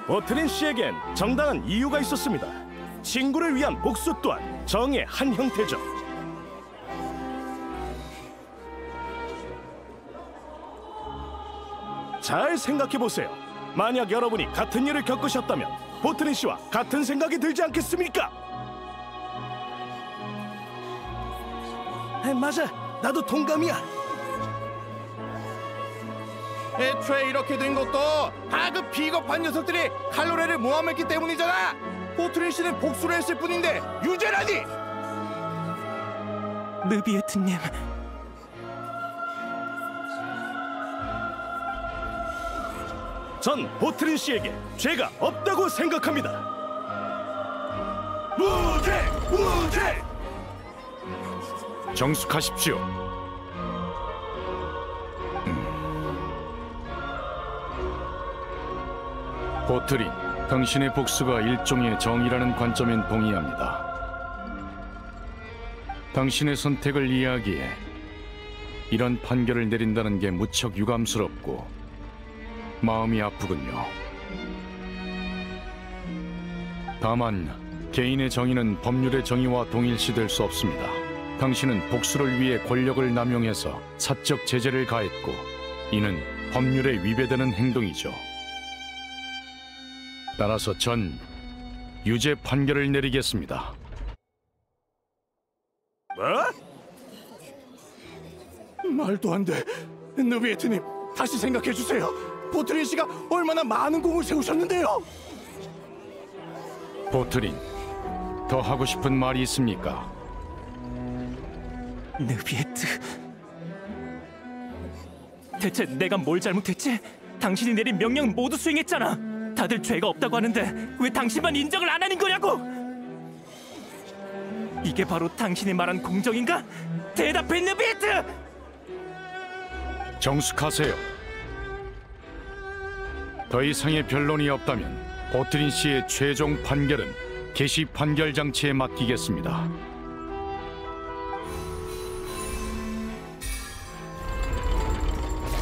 보트린 씨에겐 정당한 이유가 있었습니다. 친구를 위한 복수 또한 정의 한 형태죠. 잘 생각해보세요. 만약 여러분이 같은 일을 겪으셨다면 보트린 씨와 같은 생각이 들지 않겠습니까? 맞아, 나도 동감이야. 애초에 이렇게 된 것도 다 그 비겁한 녀석들이 칼로레를 모함했기 때문이잖아. 보트린 씨는 복수를 했을 뿐인데 유죄라니. 느비에트님, 전 보트린 씨에게 죄가 없다고 생각합니다. 무죄! 무죄! 정숙하십시오. 보트린, 당신의 복수가 일종의 정의라는 관점엔 동의합니다. 당신의 선택을 이해하기에 이런 판결을 내린다는 게 무척 유감스럽고 마음이 아프군요. 다만 개인의 정의는 법률의 정의와 동일시될 수 없습니다. 당신은 복수를 위해 권력을 남용해서 사적 제재를 가했고 이는 법률에 위배되는 행동이죠. 따라서 전 유죄 판결을 내리겠습니다. 뭐? 말도 안 돼. 느비에트님, 다시 생각해 주세요. 보트린 씨가 얼마나 많은 공을 세우셨는데요. 보트린, 더 하고 싶은 말이 있습니까? 느비에트, 대체 내가 뭘 잘못했지? 당신이 내린 명령 모두 수행했잖아. 다들 죄가 없다고 하는데 왜 당신만 인정을 안 하는 거냐고? 이게 바로 당신이 말한 공정인가? 대답해, 느비에트! 정숙하세요. 더 이상의 변론이 없다면 보트린 씨의 최종 판결은 개시 판결 장치에 맡기겠습니다.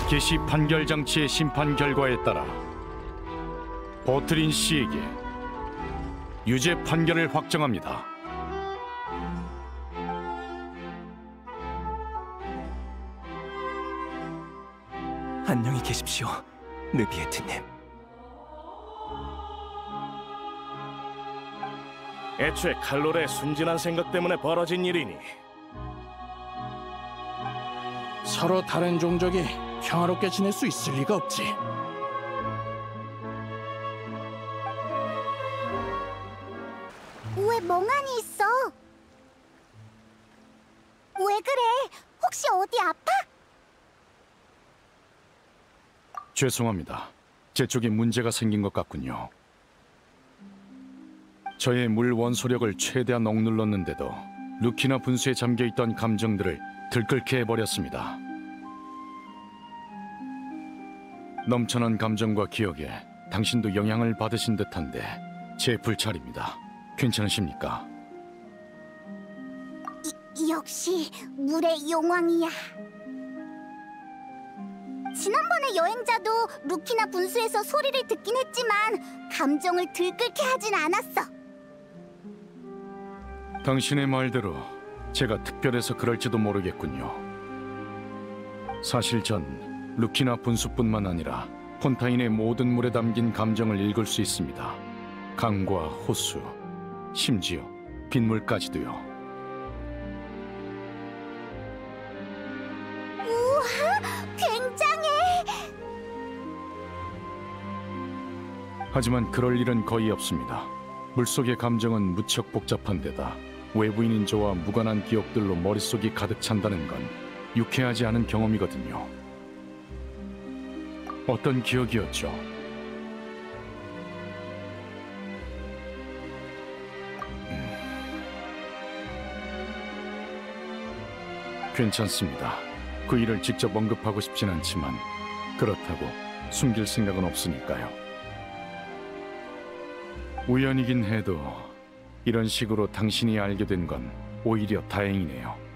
개시 판결 장치의 심판 결과에 따라 버트린 씨에게 유죄 판결을 확정합니다. 안녕히 계십시오, 느비에트님. 애초에 칼로레의 순진한 생각 때문에 벌어진 일이니 서로 다른 종족이 평화롭게 지낼 수 있을 리가 없지. 왜 멍하니 있어? 왜 그래? 혹시 어디 아파? 죄송합니다. 제 쪽에 문제가 생긴 것 같군요. 저의 물 원소력을 최대한 억눌렀는데도 루키나 분수에 잠겨있던 감정들을 들끓게 해버렸습니다. 넘쳐난 감정과 기억에 당신도 영향을 받으신 듯한데 제 불찰입니다. 괜찮으십니까? 역시 물의 용왕이야. 지난번에 여행자도 루키나 분수에서 소리를 듣긴 했지만 감정을 들끓게 하진 않았어. 당신의 말대로 제가 특별해서 그럴지도 모르겠군요. 사실 전 루키나 분수뿐만 아니라 폰타인의 모든 물에 담긴 감정을 읽을 수 있습니다. 강과 호수, 심지어 빗물까지도요. 우와, 굉장해! 하지만 그럴 일은 거의 없습니다. 물속의 감정은 무척 복잡한 데다 외부인인 저와 무관한 기억들로 머릿속이 가득 찬다는 건 유쾌하지 않은 경험이거든요. 어떤 기억이었죠? 괜찮습니다. 그 일을 직접 언급하고 싶진 않지만 그렇다고 숨길 생각은 없으니까요. 우연이긴 해도 이런 식으로 당신이 알게 된 건 오히려 다행이네요.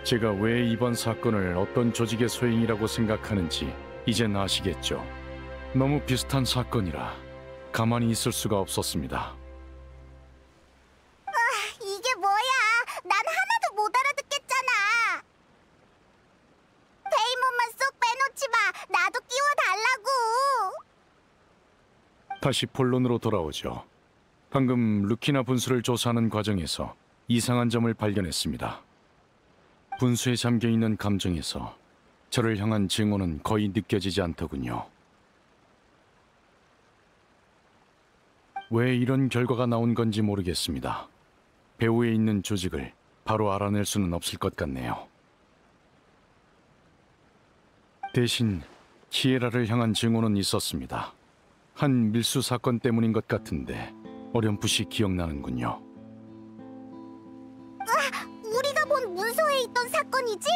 제가 왜 이번 사건을 어떤 조직의 소행이라고 생각하는지 이젠 아시겠죠? 너무 비슷한 사건이라 가만히 있을 수가 없었습니다. 이게 뭐야? 난 하나도 못 알아듣겠잖아. 페이몬만 쏙 빼놓지 마. 나도 끼워달라고. 다시 본론으로 돌아오죠. 방금 루키나 분수를 조사하는 과정에서 이상한 점을 발견했습니다. 분수에 잠겨있는 감정에서 저를 향한 증오는 거의 느껴지지 않더군요. 왜 이런 결과가 나온 건지 모르겠습니다. 배후에 있는 조직을 바로 알아낼 수는 없을 것 같네요. 대신 키에라를 향한 증오는 있었습니다. 한 밀수 사건 때문인 것 같은데 어렴풋이 기억나는군요. 우리가 본 문서에 있던 사건이지?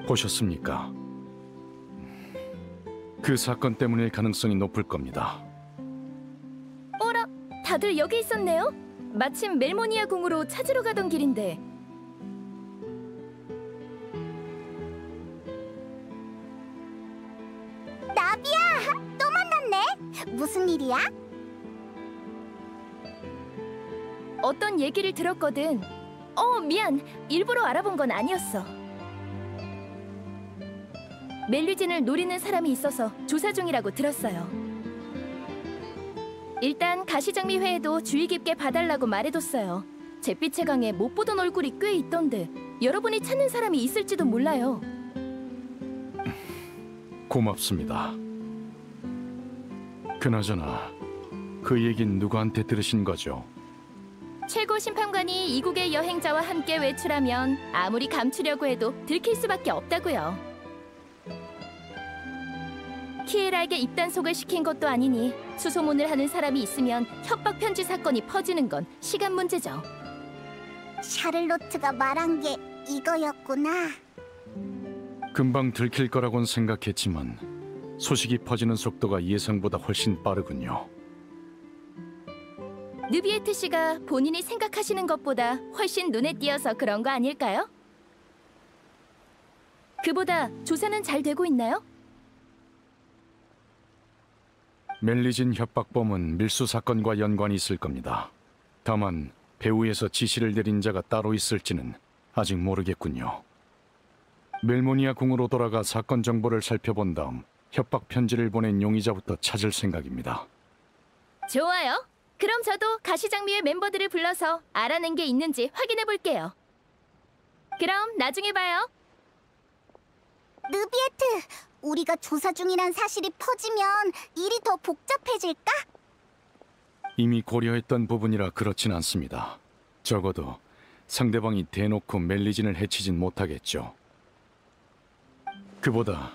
보셨습니까? 그 사건 때문일 가능성이 높을 겁니다. 어라, 다들 여기 있었네요? 마침 멜모니아 궁으로 찾으러 가던 길인데. 나비야, 또 만났네. 무슨 일이야? 어떤 얘기를 들었거든. 미안. 일부러 알아본 건 아니었어. 멜리진을 노리는 사람이 있어서 조사 중이라고 들었어요. 일단 가시장미회에도 주의 깊게 봐달라고 말해뒀어요. 잿빛의 강에 못 보던 얼굴이 꽤 있던데 여러분이 찾는 사람이 있을지도 몰라요. 고맙습니다. 그나저나 그 얘긴 누구한테 들으신 거죠? 최고 심판관이 이국의 여행자와 함께 외출하면 아무리 감추려고 해도 들킬 수밖에 없다고요. 키에라에게 입단속을 시킨 것도 아니니 수소문을 하는 사람이 있으면 협박 편지 사건이 퍼지는 건 시간 문제죠. 샤를로트가 말한 게 이거였구나. 금방 들킬 거라곤 생각했지만 소식이 퍼지는 속도가 예상보다 훨씬 빠르군요. 느비에트 씨가 본인이 생각하시는 것보다 훨씬 눈에 띄어서 그런 거 아닐까요? 그보다 조사는 잘 되고 있나요? 멜리진 협박범은 밀수 사건과 연관이 있을 겁니다. 다만 배후에서 지시를 내린 자가 따로 있을지는 아직 모르겠군요. 멜모니아 궁으로 돌아가 사건 정보를 살펴본 다음 협박 편지를 보낸 용의자부터 찾을 생각입니다. 좋아요. 그럼 저도 가시장미의 멤버들을 불러서 알아낸 게 있는지 확인해 볼게요. 그럼 나중에 봐요. 느비에트, 우리가 조사 중이란 사실이 퍼지면 일이 더 복잡해질까? 이미 고려했던 부분이라 그렇진 않습니다. 적어도 상대방이 대놓고 멜리진을 해치진 못하겠죠. 그보다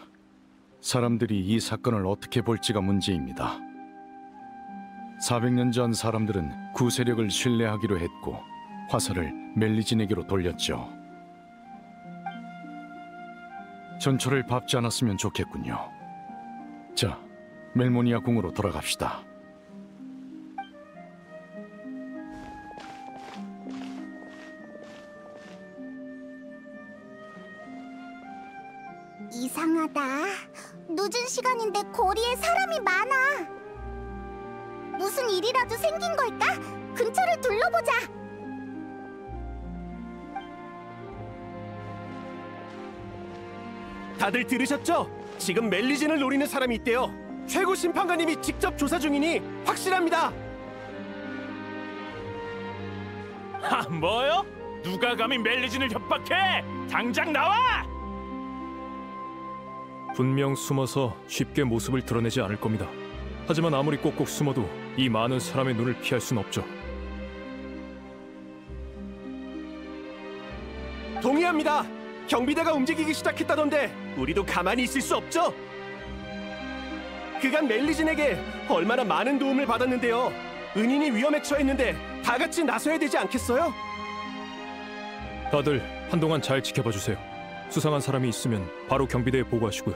사람들이 이 사건을 어떻게 볼지가 문제입니다. 400년 전 사람들은 구세력을 신뢰하기로 했고 화살을 멜리진에게로 돌렸죠. 전초를 밟지 않았으면 좋겠군요. 자, 멜모니아 궁으로 돌아갑시다. 이상하다. 늦은 시간인데 거리에 사람이 많아. 무슨 일이라도 생긴 걸까? 근처를 둘러보자. 다들 들으셨죠? 지금 멜리진을 노리는 사람이 있대요. 최고 심판관님이 직접 조사 중이니 확실합니다. 하, 뭐요? 누가 감히 멜리진을 협박해? 당장 나와! 분명 숨어서 쉽게 모습을 드러내지 않을 겁니다. 하지만 아무리 꼭꼭 숨어도 이 많은 사람의 눈을 피할 순 없죠. 동의합니다. 경비대가 움직이기 시작했다던데 우리도 가만히 있을 수 없죠? 그간 멜리진에게 얼마나 많은 도움을 받았는데요. 은인이 위험에 처했는데 다 같이 나서야 되지 않겠어요? 다들 한동안 잘 지켜봐 주세요. 수상한 사람이 있으면 바로 경비대에 보고하시고요.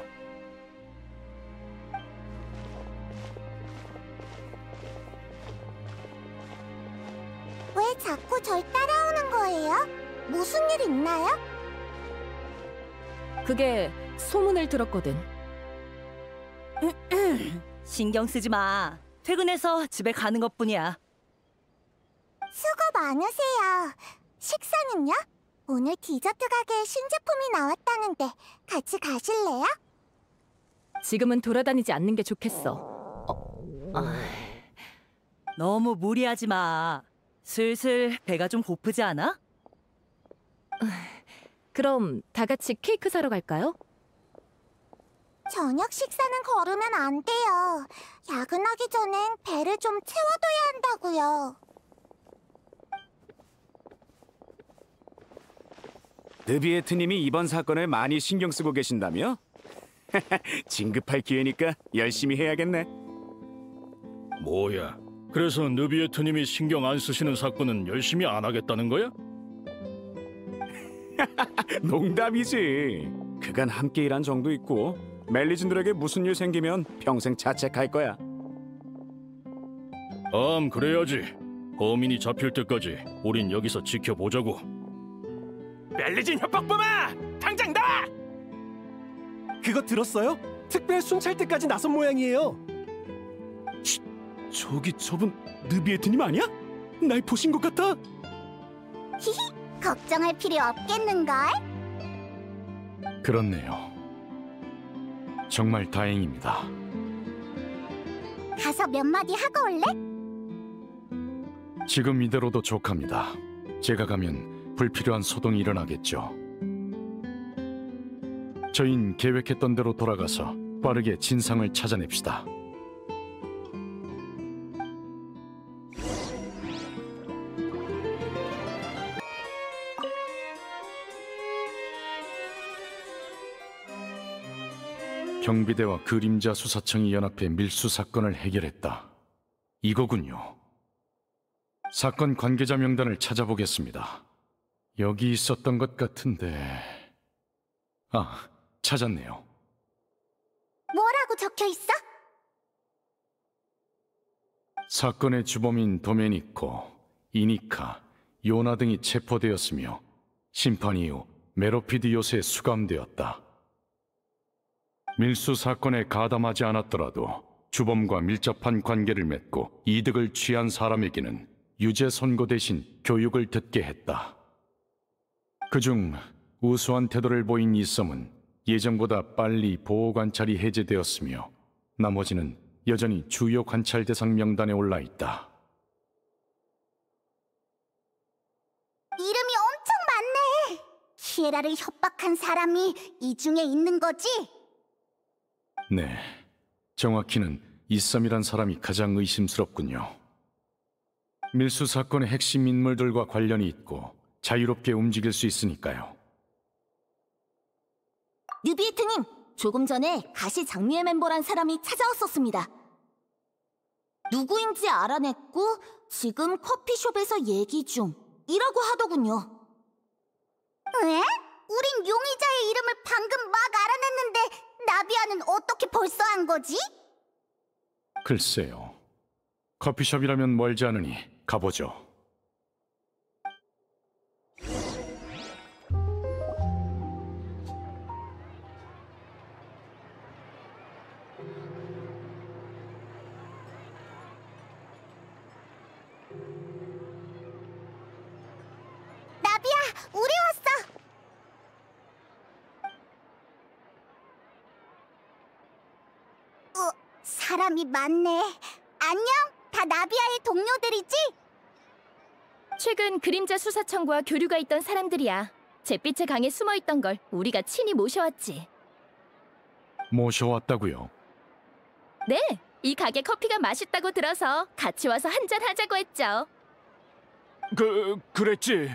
왜 자꾸 절 따라오는 거예요? 무슨 일 있나요? 그게 소문을 들었거든. 신경 쓰지 마. 퇴근해서 집에 가는 것뿐이야. 수고 많으세요. 식사는요? 오늘 디저트 가게에 신제품이 나왔다는데 같이 가실래요? 지금은 돌아다니지 않는 게 좋겠어. 너무 무리하지 마. 슬슬 배가 좀 고프지 않아? 그럼 다 같이 케이크 사러 갈까요? 저녁 식사는 거르면 안 돼요. 야근하기 전엔 배를 좀 채워둬야 한다고요. 느비에트님이 이번 사건을 많이 신경 쓰고 계신다며? 진급할 기회니까 열심히 해야겠네. 뭐야? 그래서 느비에트님이 신경 안 쓰시는 사건은 열심히 안 하겠다는 거야? 농담이지. 그간 함께 일한 정도 있고 멜리진들에게 무슨 일 생기면 평생 자책할 거야. 그래야지. 범인이 잡힐 때까지 우린 여기서 지켜보자고. 멜리진 협박범아! 당장 나와! 그거 들었어요? 특별 순찰 때까지 나선 모양이에요. 저기 저분 느비에트님 아니야? 날 보신 것 같아. 히히, 걱정할 필요 없겠는걸? 그렇네요. 정말 다행입니다. 가서 몇 마디 하고 올래? 지금 이대로도 족합니다. 제가 가면 불필요한 소동이 일어나겠죠. 저흰 계획했던 대로 돌아가서 빠르게 진상을 찾아냅시다. 경비대와 그림자 수사청이 연합해 밀수 사건을 해결했다. 이거군요. 사건 관계자 명단을 찾아보겠습니다. 여기 있었던 것 같은데... 찾았네요. 뭐라고 적혀 있어? 사건의 주범인 도메니코, 이니카, 요나 등이 체포되었으며 심판 이후 메로피드 요새에 수감되었다. 밀수 사건에 가담하지 않았더라도 주범과 밀접한 관계를 맺고 이득을 취한 사람에게는 유죄 선고 대신 교육을 듣게 했다. 그중 우수한 태도를 보인 이썸은 예정보다 빨리 보호 관찰이 해제되었으며 나머지는 여전히 주요 관찰 대상 명단에 올라 있다. 이름이 엄청 많네. 키에라를 협박한 사람이 이 중에 있는 거지? 네, 정확히는 이썸이란 사람이 가장 의심스럽군요. 밀수 사건의 핵심 인물들과 관련이 있고 자유롭게 움직일 수 있으니까요. 뉴비에트님, 조금 전에 가시 장미의 멤버란 사람이 찾아왔었습니다. 누구인지 알아냈고 지금 커피숍에서 얘기 중이라고 하더군요. 에? 우린 용의자의 이름을 방금 막 알아냈는데 나비아는 어떻게 벌써 한 거지? 글쎄요. 커피숍이라면 멀지 않으니 가보죠. 나비야, 우리 왔어. 사람이 많네. 안녕, 다 나비아의 동료들이지? 최근 그림자 수사청과 교류가 있던 사람들이야. 잿빛의 강에 숨어있던 걸 우리가 친히 모셔왔지. 모셔왔다고요? 네, 이 가게 커피가 맛있다고 들어서 같이 와서 한잔 하자고 했죠. 그랬지.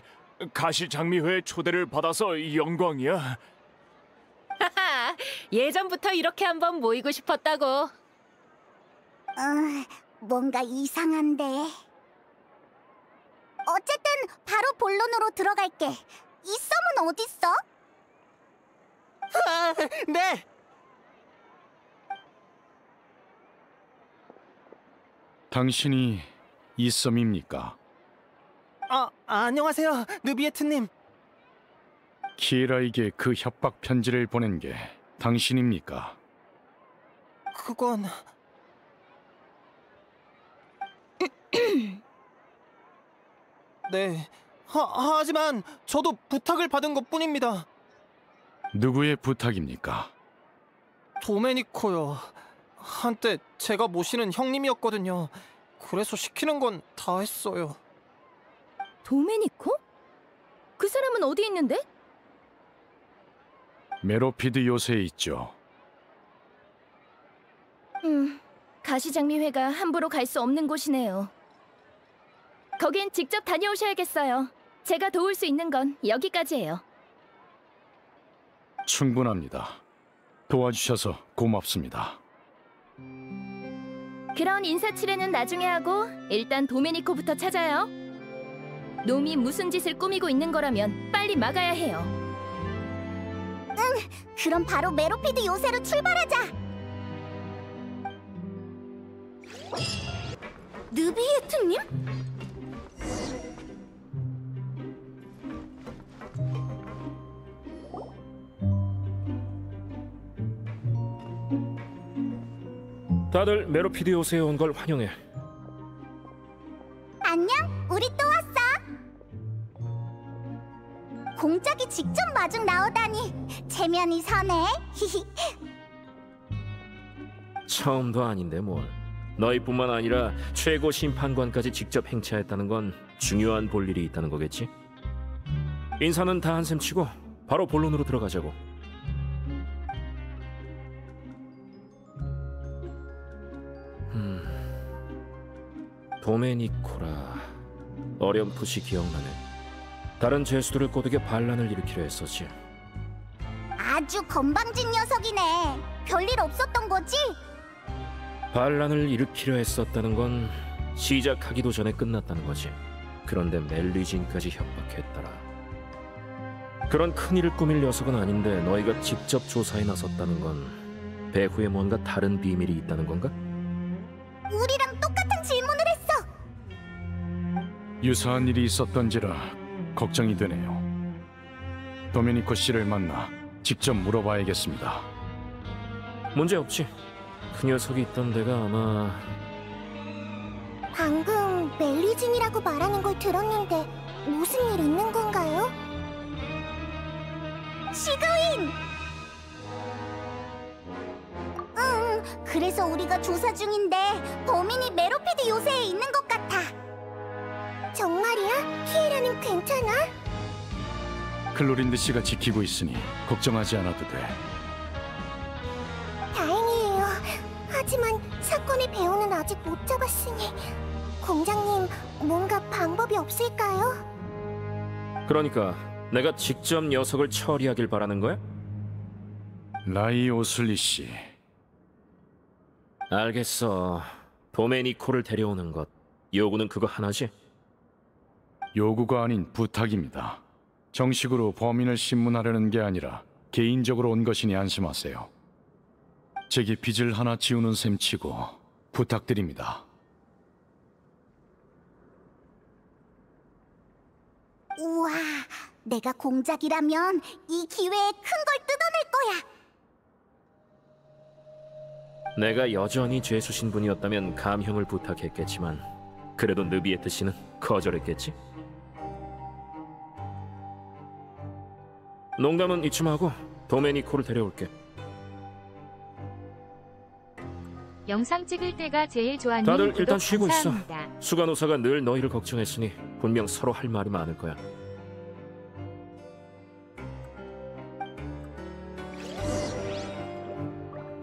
가시장미회에 초대를 받아서 영광이야. 하하, 예전부터 이렇게 한번 모이고 싶었다고. 뭔가 이상한데. 어쨌든 바로 본론으로 들어갈게. 이 썸은 어딨어? 네. 당신이 이썸입니까? 안녕하세요, 느비에트님. 키에라에게 그 협박 편지를 보낸 게 당신입니까? 그건... 네, 하지만 저도 부탁을 받은 것뿐입니다. 누구의 부탁입니까? 도메니코요. 한때 제가 모시는 형님이었거든요. 그래서 시키는 건 다 했어요. 도메니코? 그 사람은 어디 있는데? 메로피드 요새에 있죠. 가시장미회가 함부로 갈 수 없는 곳이네요. 거긴 직접 다녀오셔야겠어요. 제가 도울 수 있는 건 여기까지예요. 충분합니다. 도와주셔서 고맙습니다. 그런 인사치레는 나중에 하고 일단 도메니코부터 찾아요. 놈이 무슨 짓을 꾸미고 있는 거라면 빨리 막아야 해요. 그럼 바로 메로피드 요새로 출발하자. 느비에트님? 다들 메로피드 요새에 온 걸 환영해. 안녕, 우리 또 왔어. 공작이 직접 마중 나오다니 체면이 서네. 처음도 아닌데 뭘. 너희뿐만 아니라 최고 심판관까지 직접 행차했다는 건 중요한 볼일이 있다는 거겠지? 인사는 다 한셈 치고 바로 본론으로 들어가자고. 도메니코라. 어렴풋이 기억나네. 다른 죄수들을 꼬드겨 반란을 일으키려 했었지. 아주 건방진 녀석이네. 별일 없었던 거지? 반란을 일으키려 했었다는 건 시작하기도 전에 끝났다는 거지. 그런데 멜리진까지 협박했더라. 그런 큰일을 꾸밀 녀석은 아닌데 너희가 직접 조사에 나섰다는 건 배후에 뭔가 다른 비밀이 있다는 건가? 우리랑 똑같은 질문을 유사한 일이 있었던지라 걱정이 되네요. 도메니코 씨를 만나 직접 물어봐야겠습니다. 문제 없지. 그 녀석이 있던 데가 아마 방금 멜리진이라고 말하는 걸 들었는데 무슨 일 있는 건가요? 시그윈! 그래서 우리가 조사 중인데 범인이 메로피드 요새에 있는 것 같아. 정말이야? 키에라는 괜찮아? 클로린드 씨가 지키고 있으니 걱정하지 않아도 돼. 다행이에요. 하지만 사건의 배우는 아직 못 잡았으니 공장님, 뭔가 방법이 없을까요? 그러니까 내가 직접 녀석을 처리하길 바라는 거야? 라이 오슬리 씨. 알겠어. 도메니코를 데려오는 것. 요구는 그거 하나지? 요구가 아닌 부탁입니다. 정식으로 범인을 신문하려는 게 아니라 개인적으로 온 것이니 안심하세요. 제게 빚을 하나 지우는 셈치고 부탁드립니다. 우와, 내가 공작이라면 이 기회에 큰 걸 뜯어낼 거야. 내가 여전히 죄수 신분이었다면 감형을 부탁했겠지만 그래도 느비에트 씨는 거절했겠지? 농담은 이쯤 하고 도메니코를 데려올게. 영상 찍을 때가 제일 좋아하는 다들 구독 일단 쉬고 있어. 감사합니다. 수간호사가 늘 너희를 걱정했으니 분명 서로 할 말이 많을 거야.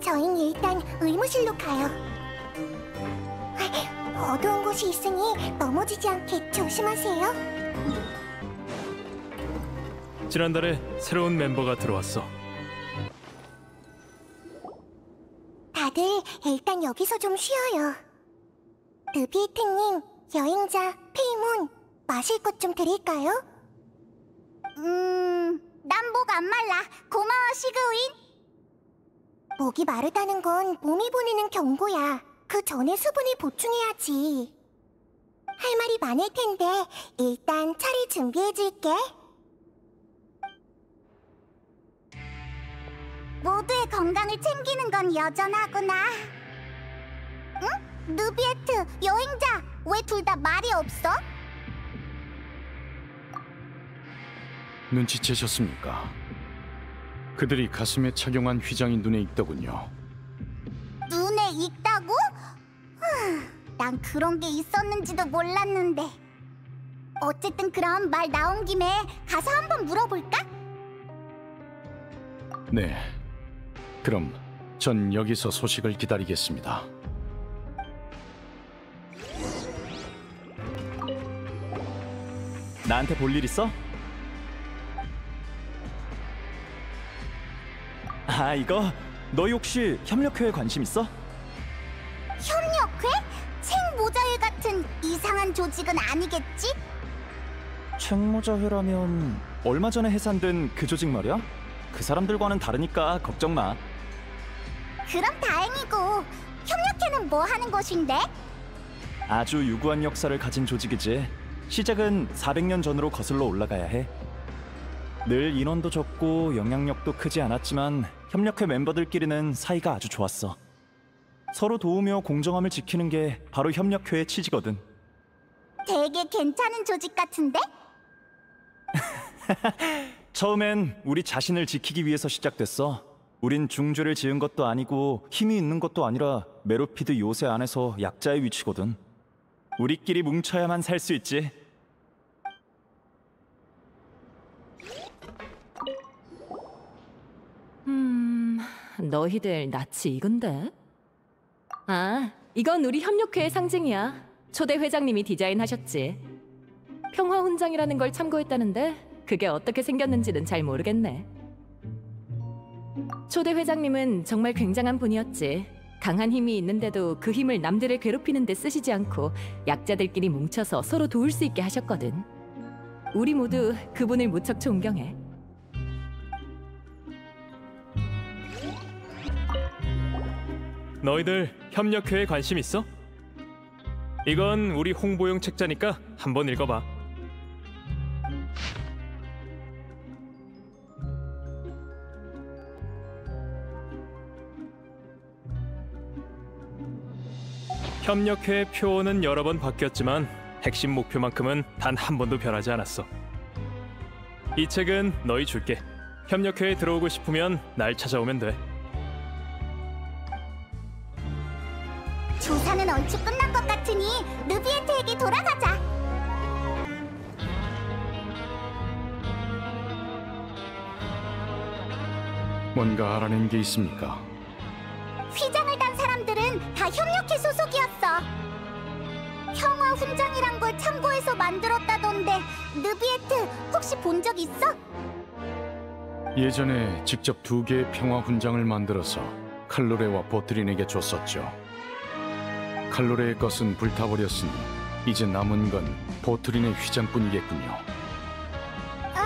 저희는 일단 의무실로 가요. 어두운 곳이 있으니 넘어지지 않게 조심하세요. 지난달에 새로운 멤버가 들어왔어. 다들 일단 여기서 좀 쉬어요. 느비에트님, 여행자, 페이몬, 마실 것 좀 드릴까요? 난 목 안 말라. 고마워, 시그윈. 목이 마르다는 건 몸이 보내는 경고야. 그 전에 수분을 보충해야지. 할 말이 많을 텐데 일단 차를 준비해줄게. 모두의 건강을 챙기는 건 여전하구나. 응? 느비에트, 여행자, 왜 둘 다 말이 없어? 눈치채셨습니까? 그들이 가슴에 착용한 휘장이 눈에 익더군요. 눈에 익다고? 난 그런 게 있었는지도 몰랐는데. 어쨌든 그럼 말 나온 김에 가서 한번 물어볼까? 네. 그럼 전 여기서 소식을 기다리겠습니다. 나한테 볼 일 있어? 아, 이거 너희 혹시 협력회에 관심 있어? 협력회? 책모자회 같은 이상한 조직은 아니겠지? 책모자회라면 얼마 전에 해산된 그 조직 말이야? 그 사람들과는 다르니까 걱정 마. 그럼 다행이고. 협력회는 뭐 하는 곳인데? 아주 유구한 역사를 가진 조직이지. 시작은 400년 전으로 거슬러 올라가야 해. 늘 인원도 적고 영향력도 크지 않았지만 협력회 멤버들끼리는 사이가 아주 좋았어. 서로 도우며 공정함을 지키는 게 바로 협력회의 취지거든. 되게 괜찮은 조직 같은데? 처음엔 우리 자신을 지키기 위해서 시작됐어. 우린 중죄를 지은 것도 아니고 힘이 있는 것도 아니라 메로피드 요새 안에서 약자의 위치거든. 우리끼리 뭉쳐야만 살 수 있지. 너희들 낯이 익은데? 아, 이건 우리 협력회의 상징이야. 초대 회장님이 디자인하셨지. 평화훈장이라는 걸 참고했다는데 그게 어떻게 생겼는지는 잘 모르겠네. 초대 회장님은 정말 굉장한 분이었지. 강한 힘이 있는데도 그 힘을 남들을 괴롭히는 데 쓰시지 않고 약자들끼리 뭉쳐서 서로 도울 수 있게 하셨거든. 우리 모두 그분을 무척 존경해. 너희들 협력회에 관심 있어? 이건 우리 홍보용 책자니까 한번 읽어봐. 협력회 표어는 여러 번 바뀌었지만 핵심 목표만큼은 단 한 번도 변하지 않았어. 이 책은 너희 줄게. 협력회에 들어오고 싶으면 날 찾아오면 돼. 조사는 얼추 끝난 것 같으니 느비에트에게 돌아가자. 뭔가 알아낸 게 있습니까? 휘장을 단 사람들은 다 협력회 소속이었어. 평화 훈장이란 걸 참고해서 만들었다던데 느비에트 혹시 본 적 있어? 예전에 직접 2개의 평화 훈장을 만들어서 칼로레와 보트린에게 줬었죠. 칼로레의 것은 불타버렸으니 이제 남은 건 보트린의 휘장뿐이겠군요. 아,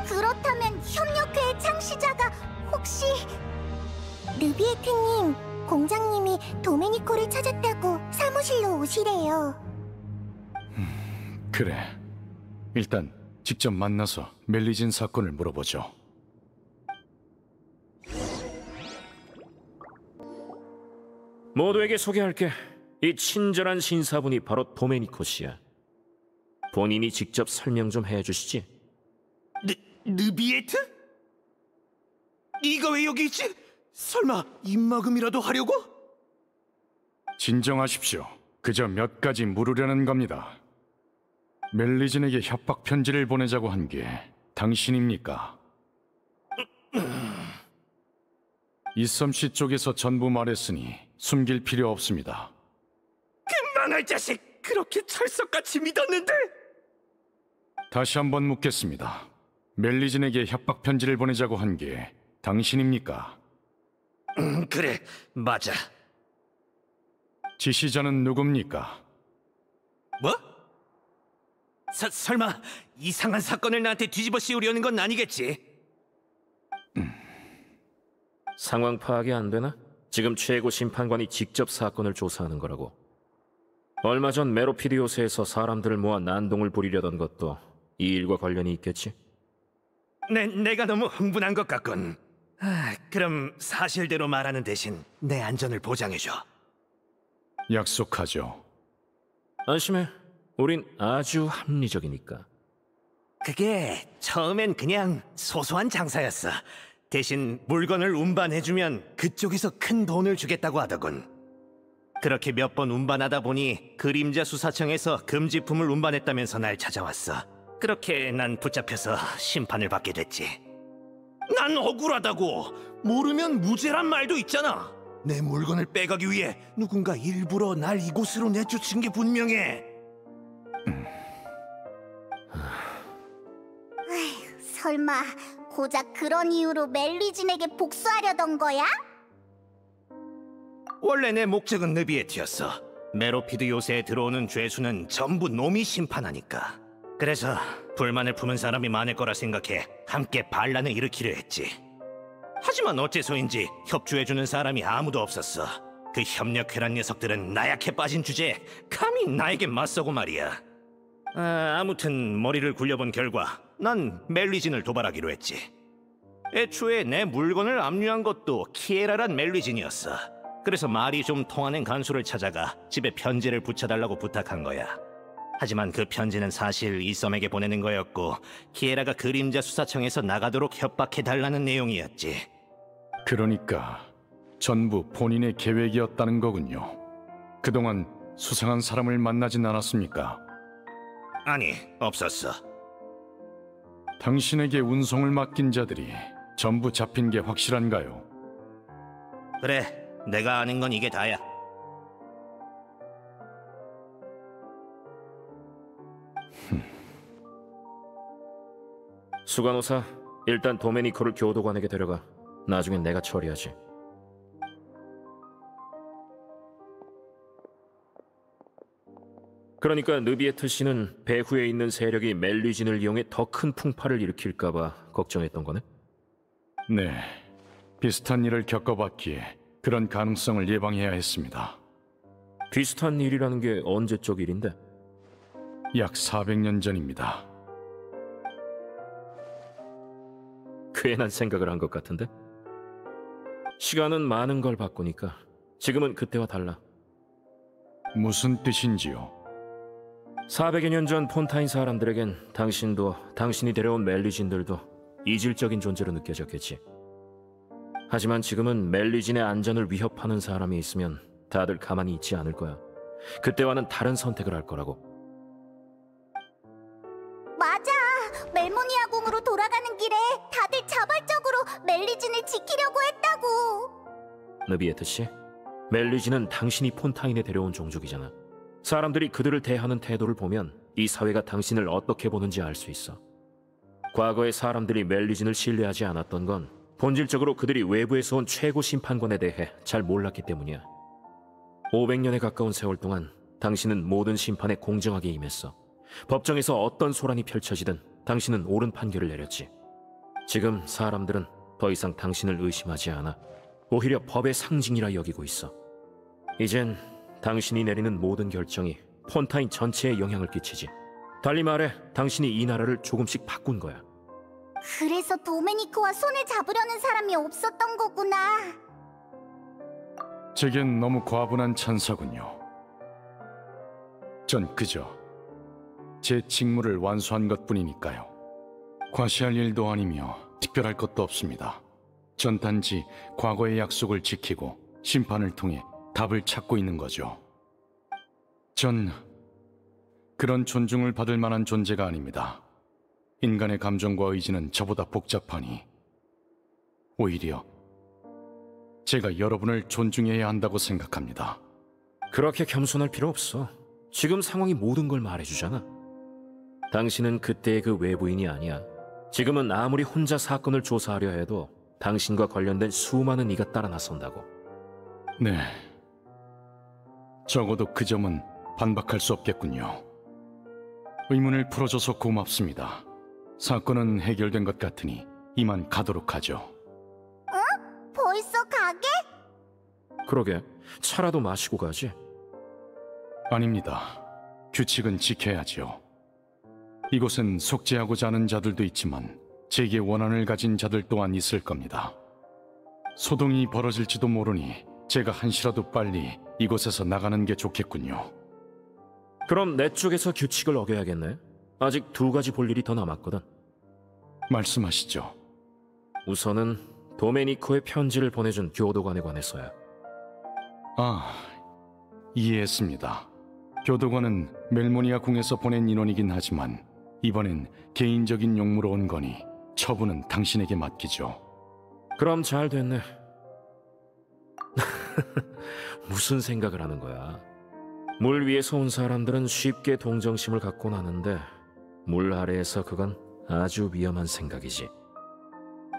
그렇다면 협력회의 창시자가 혹시... 느비에트님, 공장님이 도메니코를 찾았다고 사무실로 오시래요. 그래. 일단 직접 만나서 멜리진 사건을 물어보죠. 모두에게 소개할게. 이 친절한 신사분이 바로 도메니코 씨야. 본인이 직접 설명 좀 해주시지. 느비에트? 네가 왜 여기 있지? 설마 입막음이라도 하려고? 진정하십시오. 그저 몇 가지 물으려는 겁니다. 멜리진에게 협박 편지를 보내자고 한 게 당신입니까? 이썸씨 쪽에서 전부 말했으니 숨길 필요 없습니다. 그 망할 자식! 그렇게 철석같이 믿었는데! 다시 한번 묻겠습니다. 멜리진에게 협박 편지를 보내자고 한 게 당신입니까? 그래, 맞아. 지시자는 누굽니까? 뭐? 설마 이상한 사건을 나한테 뒤집어 씌우려는 건 아니겠지? 상황 파악이 안 되나? 지금 최고 심판관이 직접 사건을 조사하는 거라고. 얼마 전 메로피디오스에서 사람들을 모아 난동을 부리려던 것도 이 일과 관련이 있겠지? 내가 너무 흥분한 것 같군. 그럼 사실대로 말하는 대신 내 안전을 보장해줘. 약속하죠. 안심해. 우린 아주 합리적이니까. 그게 처음엔 그냥 소소한 장사였어. 대신 물건을 운반해주면 그쪽에서 큰 돈을 주겠다고 하더군. 그렇게 몇 번 운반하다 보니 그림자 수사청에서 금지품을 운반했다면서 날 찾아왔어. 그렇게 난 붙잡혀서 심판을 받게 됐지. 난 억울하다고. 모르면 무죄란 말도 있잖아. 내 물건을 빼가기 위해 누군가 일부러 날 이곳으로 내쫓은 게 분명해. 설마 고작 그런 이유로 멜리진에게 복수하려던 거야? 원래 내 목적은 느비에트였어. 메로피드 요새에 들어오는 죄수는 전부 놈이 심판하니까. 그래서 불만을 품은 사람이 많을 거라 생각해 함께 반란을 일으키려 했지. 하지만 어째서인지 협조해주는 사람이 아무도 없었어. 그 협력회란 녀석들은 나약해 빠진 주제에 감히 나에게 맞서고 말이야. 아무튼 머리를 굴려본 결과 난 멜리진을 도발하기로 했지. 애초에 내 물건을 압류한 것도 키에라란 멜리진이었어. 그래서 말이 좀 통하는 간수를 찾아가 집에 편지를 붙여달라고 부탁한 거야. 하지만 그 편지는 사실 이썸에게 보내는 거였고 키에라가 그림자 수사청에서 나가도록 협박해달라는 내용이었지. 그러니까 전부 본인의 계획이었다는 거군요. 그동안 수상한 사람을 만나진 않았습니까? 아니, 없었어. 당신에게 운송을 맡긴 자들이 전부 잡힌 게 확실한가요? 그래, 내가 아는 건 이게 다야. 수간호사, 일단 도메니코를 교도관에게 데려가. 나중엔 내가 처리하지. 그러니까 느비에트 씨는 배후에 있는 세력이 멜리진을 이용해 더 큰 풍파를 일으킬까봐 걱정했던 거네? 네, 비슷한 일을 겪어봤기에 그런 가능성을 예방해야 했습니다. 비슷한 일이라는 게 언제적 일인데? 약 400년 전입니다. 괜한 생각을 한 것 같은데? 시간은 많은 걸 바꾸니까 지금은 그때와 달라. 무슨 뜻인지요? 400여 년 전 폰타인 사람들에겐 당신도 당신이 데려온 멜리진들도 이질적인 존재로 느껴졌겠지. 하지만 지금은 멜리진의 안전을 위협하는 사람이 있으면 다들 가만히 있지 않을 거야. 그때와는 다른 선택을 할 거라고. 맞아. 멜모니아 궁으로 돌아가는 길에 다들 자발적으로 멜리진을 지키려고 했다고. 느비에트 씨, 멜리진은 당신이 폰타인에 데려온 종족이잖아. 사람들이 그들을 대하는 태도를 보면 이 사회가 당신을 어떻게 보는지 알 수 있어. 과거에 사람들이 멜리진을 신뢰하지 않았던 건 본질적으로 그들이 외부에서 온 최고 심판관에 대해 잘 몰랐기 때문이야. 500년에 가까운 세월 동안 당신은 모든 심판에 공정하게 임했어. 법정에서 어떤 소란이 펼쳐지든 당신은 옳은 판결을 내렸지. 지금 사람들은 더 이상 당신을 의심하지 않아. 오히려 법의 상징이라 여기고 있어. 이젠 당신이 내리는 모든 결정이 폰타인 전체에 영향을 끼치지. 달리 말해 당신이 이 나라를 조금씩 바꾼 거야. 그래서 도메니코와 손을 잡으려는 사람이 없었던 거구나. 제겐 너무 과분한 찬사군요. 전 그저 제 직무를 완수한 것뿐이니까요. 과시할 일도 아니며 특별할 것도 없습니다. 전 단지 과거의 약속을 지키고 심판을 통해 답을 찾고 있는 거죠. 전 그런 존중을 받을 만한 존재가 아닙니다. 인간의 감정과 의지는 저보다 복잡하니 오히려 제가 여러분을 존중해야 한다고 생각합니다. 그렇게 겸손할 필요 없어. 지금 상황이 모든 걸 말해주잖아. 당신은 그때의 그 외부인이 아니야. 지금은 아무리 혼자 사건을 조사하려 해도 당신과 관련된 수많은 이가 따라 나선다고. 네, 적어도 그 점은 반박할 수 없겠군요. 의문을 풀어줘서 고맙습니다. 사건은 해결된 것 같으니 이만 가도록 하죠. 응? 벌써 가게? 그러게, 차라도 마시고 가지. 아닙니다. 규칙은 지켜야지요. 이곳은 속죄하고자 하는 자들도 있지만 제게 원한을 가진 자들 또한 있을 겁니다. 소동이 벌어질지도 모르니 제가 한시라도 빨리 이곳에서 나가는 게 좋겠군요. 그럼 내 쪽에서 규칙을 어겨야겠네. 아직 2가지 볼 일이 더 남았거든. 말씀하시죠. 우선은 도메니코의 편지를 보내준 교도관에 관해서야. 아, 이해했습니다. 교도관은 멜모니아 궁에서 보낸 인원이긴 하지만 이번엔 개인적인 용무로 온 거니 처분은 당신에게 맡기죠. 그럼 잘 됐네. 무슨 생각을 하는 거야? 물 위에서 온 사람들은 쉽게 동정심을 갖곤 하는데 물 아래에서 그건 아주 위험한 생각이지.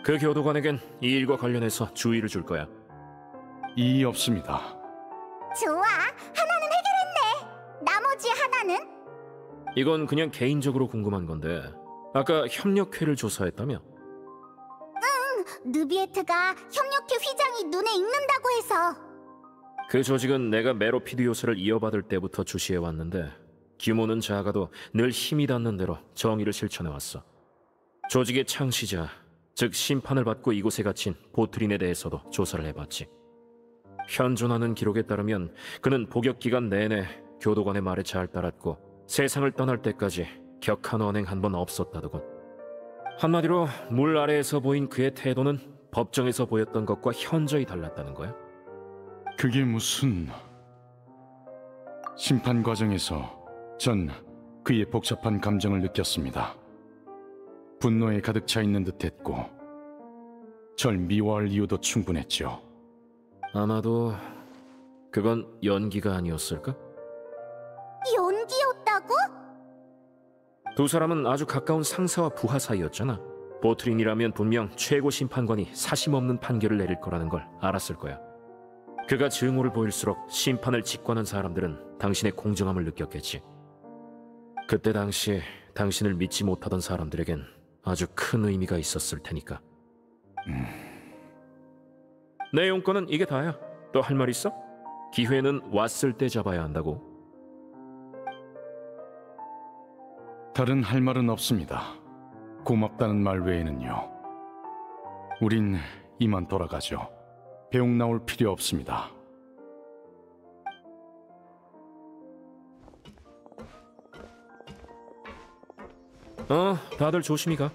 그 교도관에겐 이 일과 관련해서 주의를 줄 거야. 이의 없습니다. 좋아, 하나는 해결했네. 나머지 하나는? 이건 그냥 개인적으로 궁금한 건데 아까 협력회를 조사했다며? 응, 느비에트가 협력회 휘장이 눈에 익는다고 해서. 그 조직은 내가 메로피드 요새를 이어받을 때부터 주시해왔는데 규모는 작아도 늘 힘이 닿는 대로 정의를 실천해왔어. 조직의 창시자, 즉 심판을 받고 이곳에 갇힌 보트린에 대해서도 조사를 해봤지. 현존하는 기록에 따르면 그는 복역 기간 내내 교도관의 말에 잘 따랐고 세상을 떠날 때까지 격한 언행 한 번 없었다더군. 한마디로 물 아래에서 보인 그의 태도는 법정에서 보였던 것과 현저히 달랐다는 거야. 그게 무슨... 심판 과정에서 전 그의 복잡한 감정을 느꼈습니다. 분노에 가득 차 있는 듯했고 절 미워할 이유도 충분했죠. 아마도 그건 연기가 아니었을까? 연기였다고? 2 사람은 아주 가까운 상사와 부하 사이였잖아. 보트린이라면 분명 최고 심판관이 사심 없는 판결을 내릴 거라는 걸 알았을 거야. 그가 증오를 보일수록 심판을 직관한 사람들은 당신의 공정함을 느꼈겠지. 그때 당시 당신을 믿지 못하던 사람들에겐 아주 큰 의미가 있었을 테니까. 내 용건은 이게 다야. 또 할 말 있어? 기회는 왔을 때 잡아야 한다고. 다른 할 말은 없습니다. 고맙다는 말 외에는요. 우린 이만 돌아가죠. 배웅 나올 필요 없습니다. 다들 조심히 가.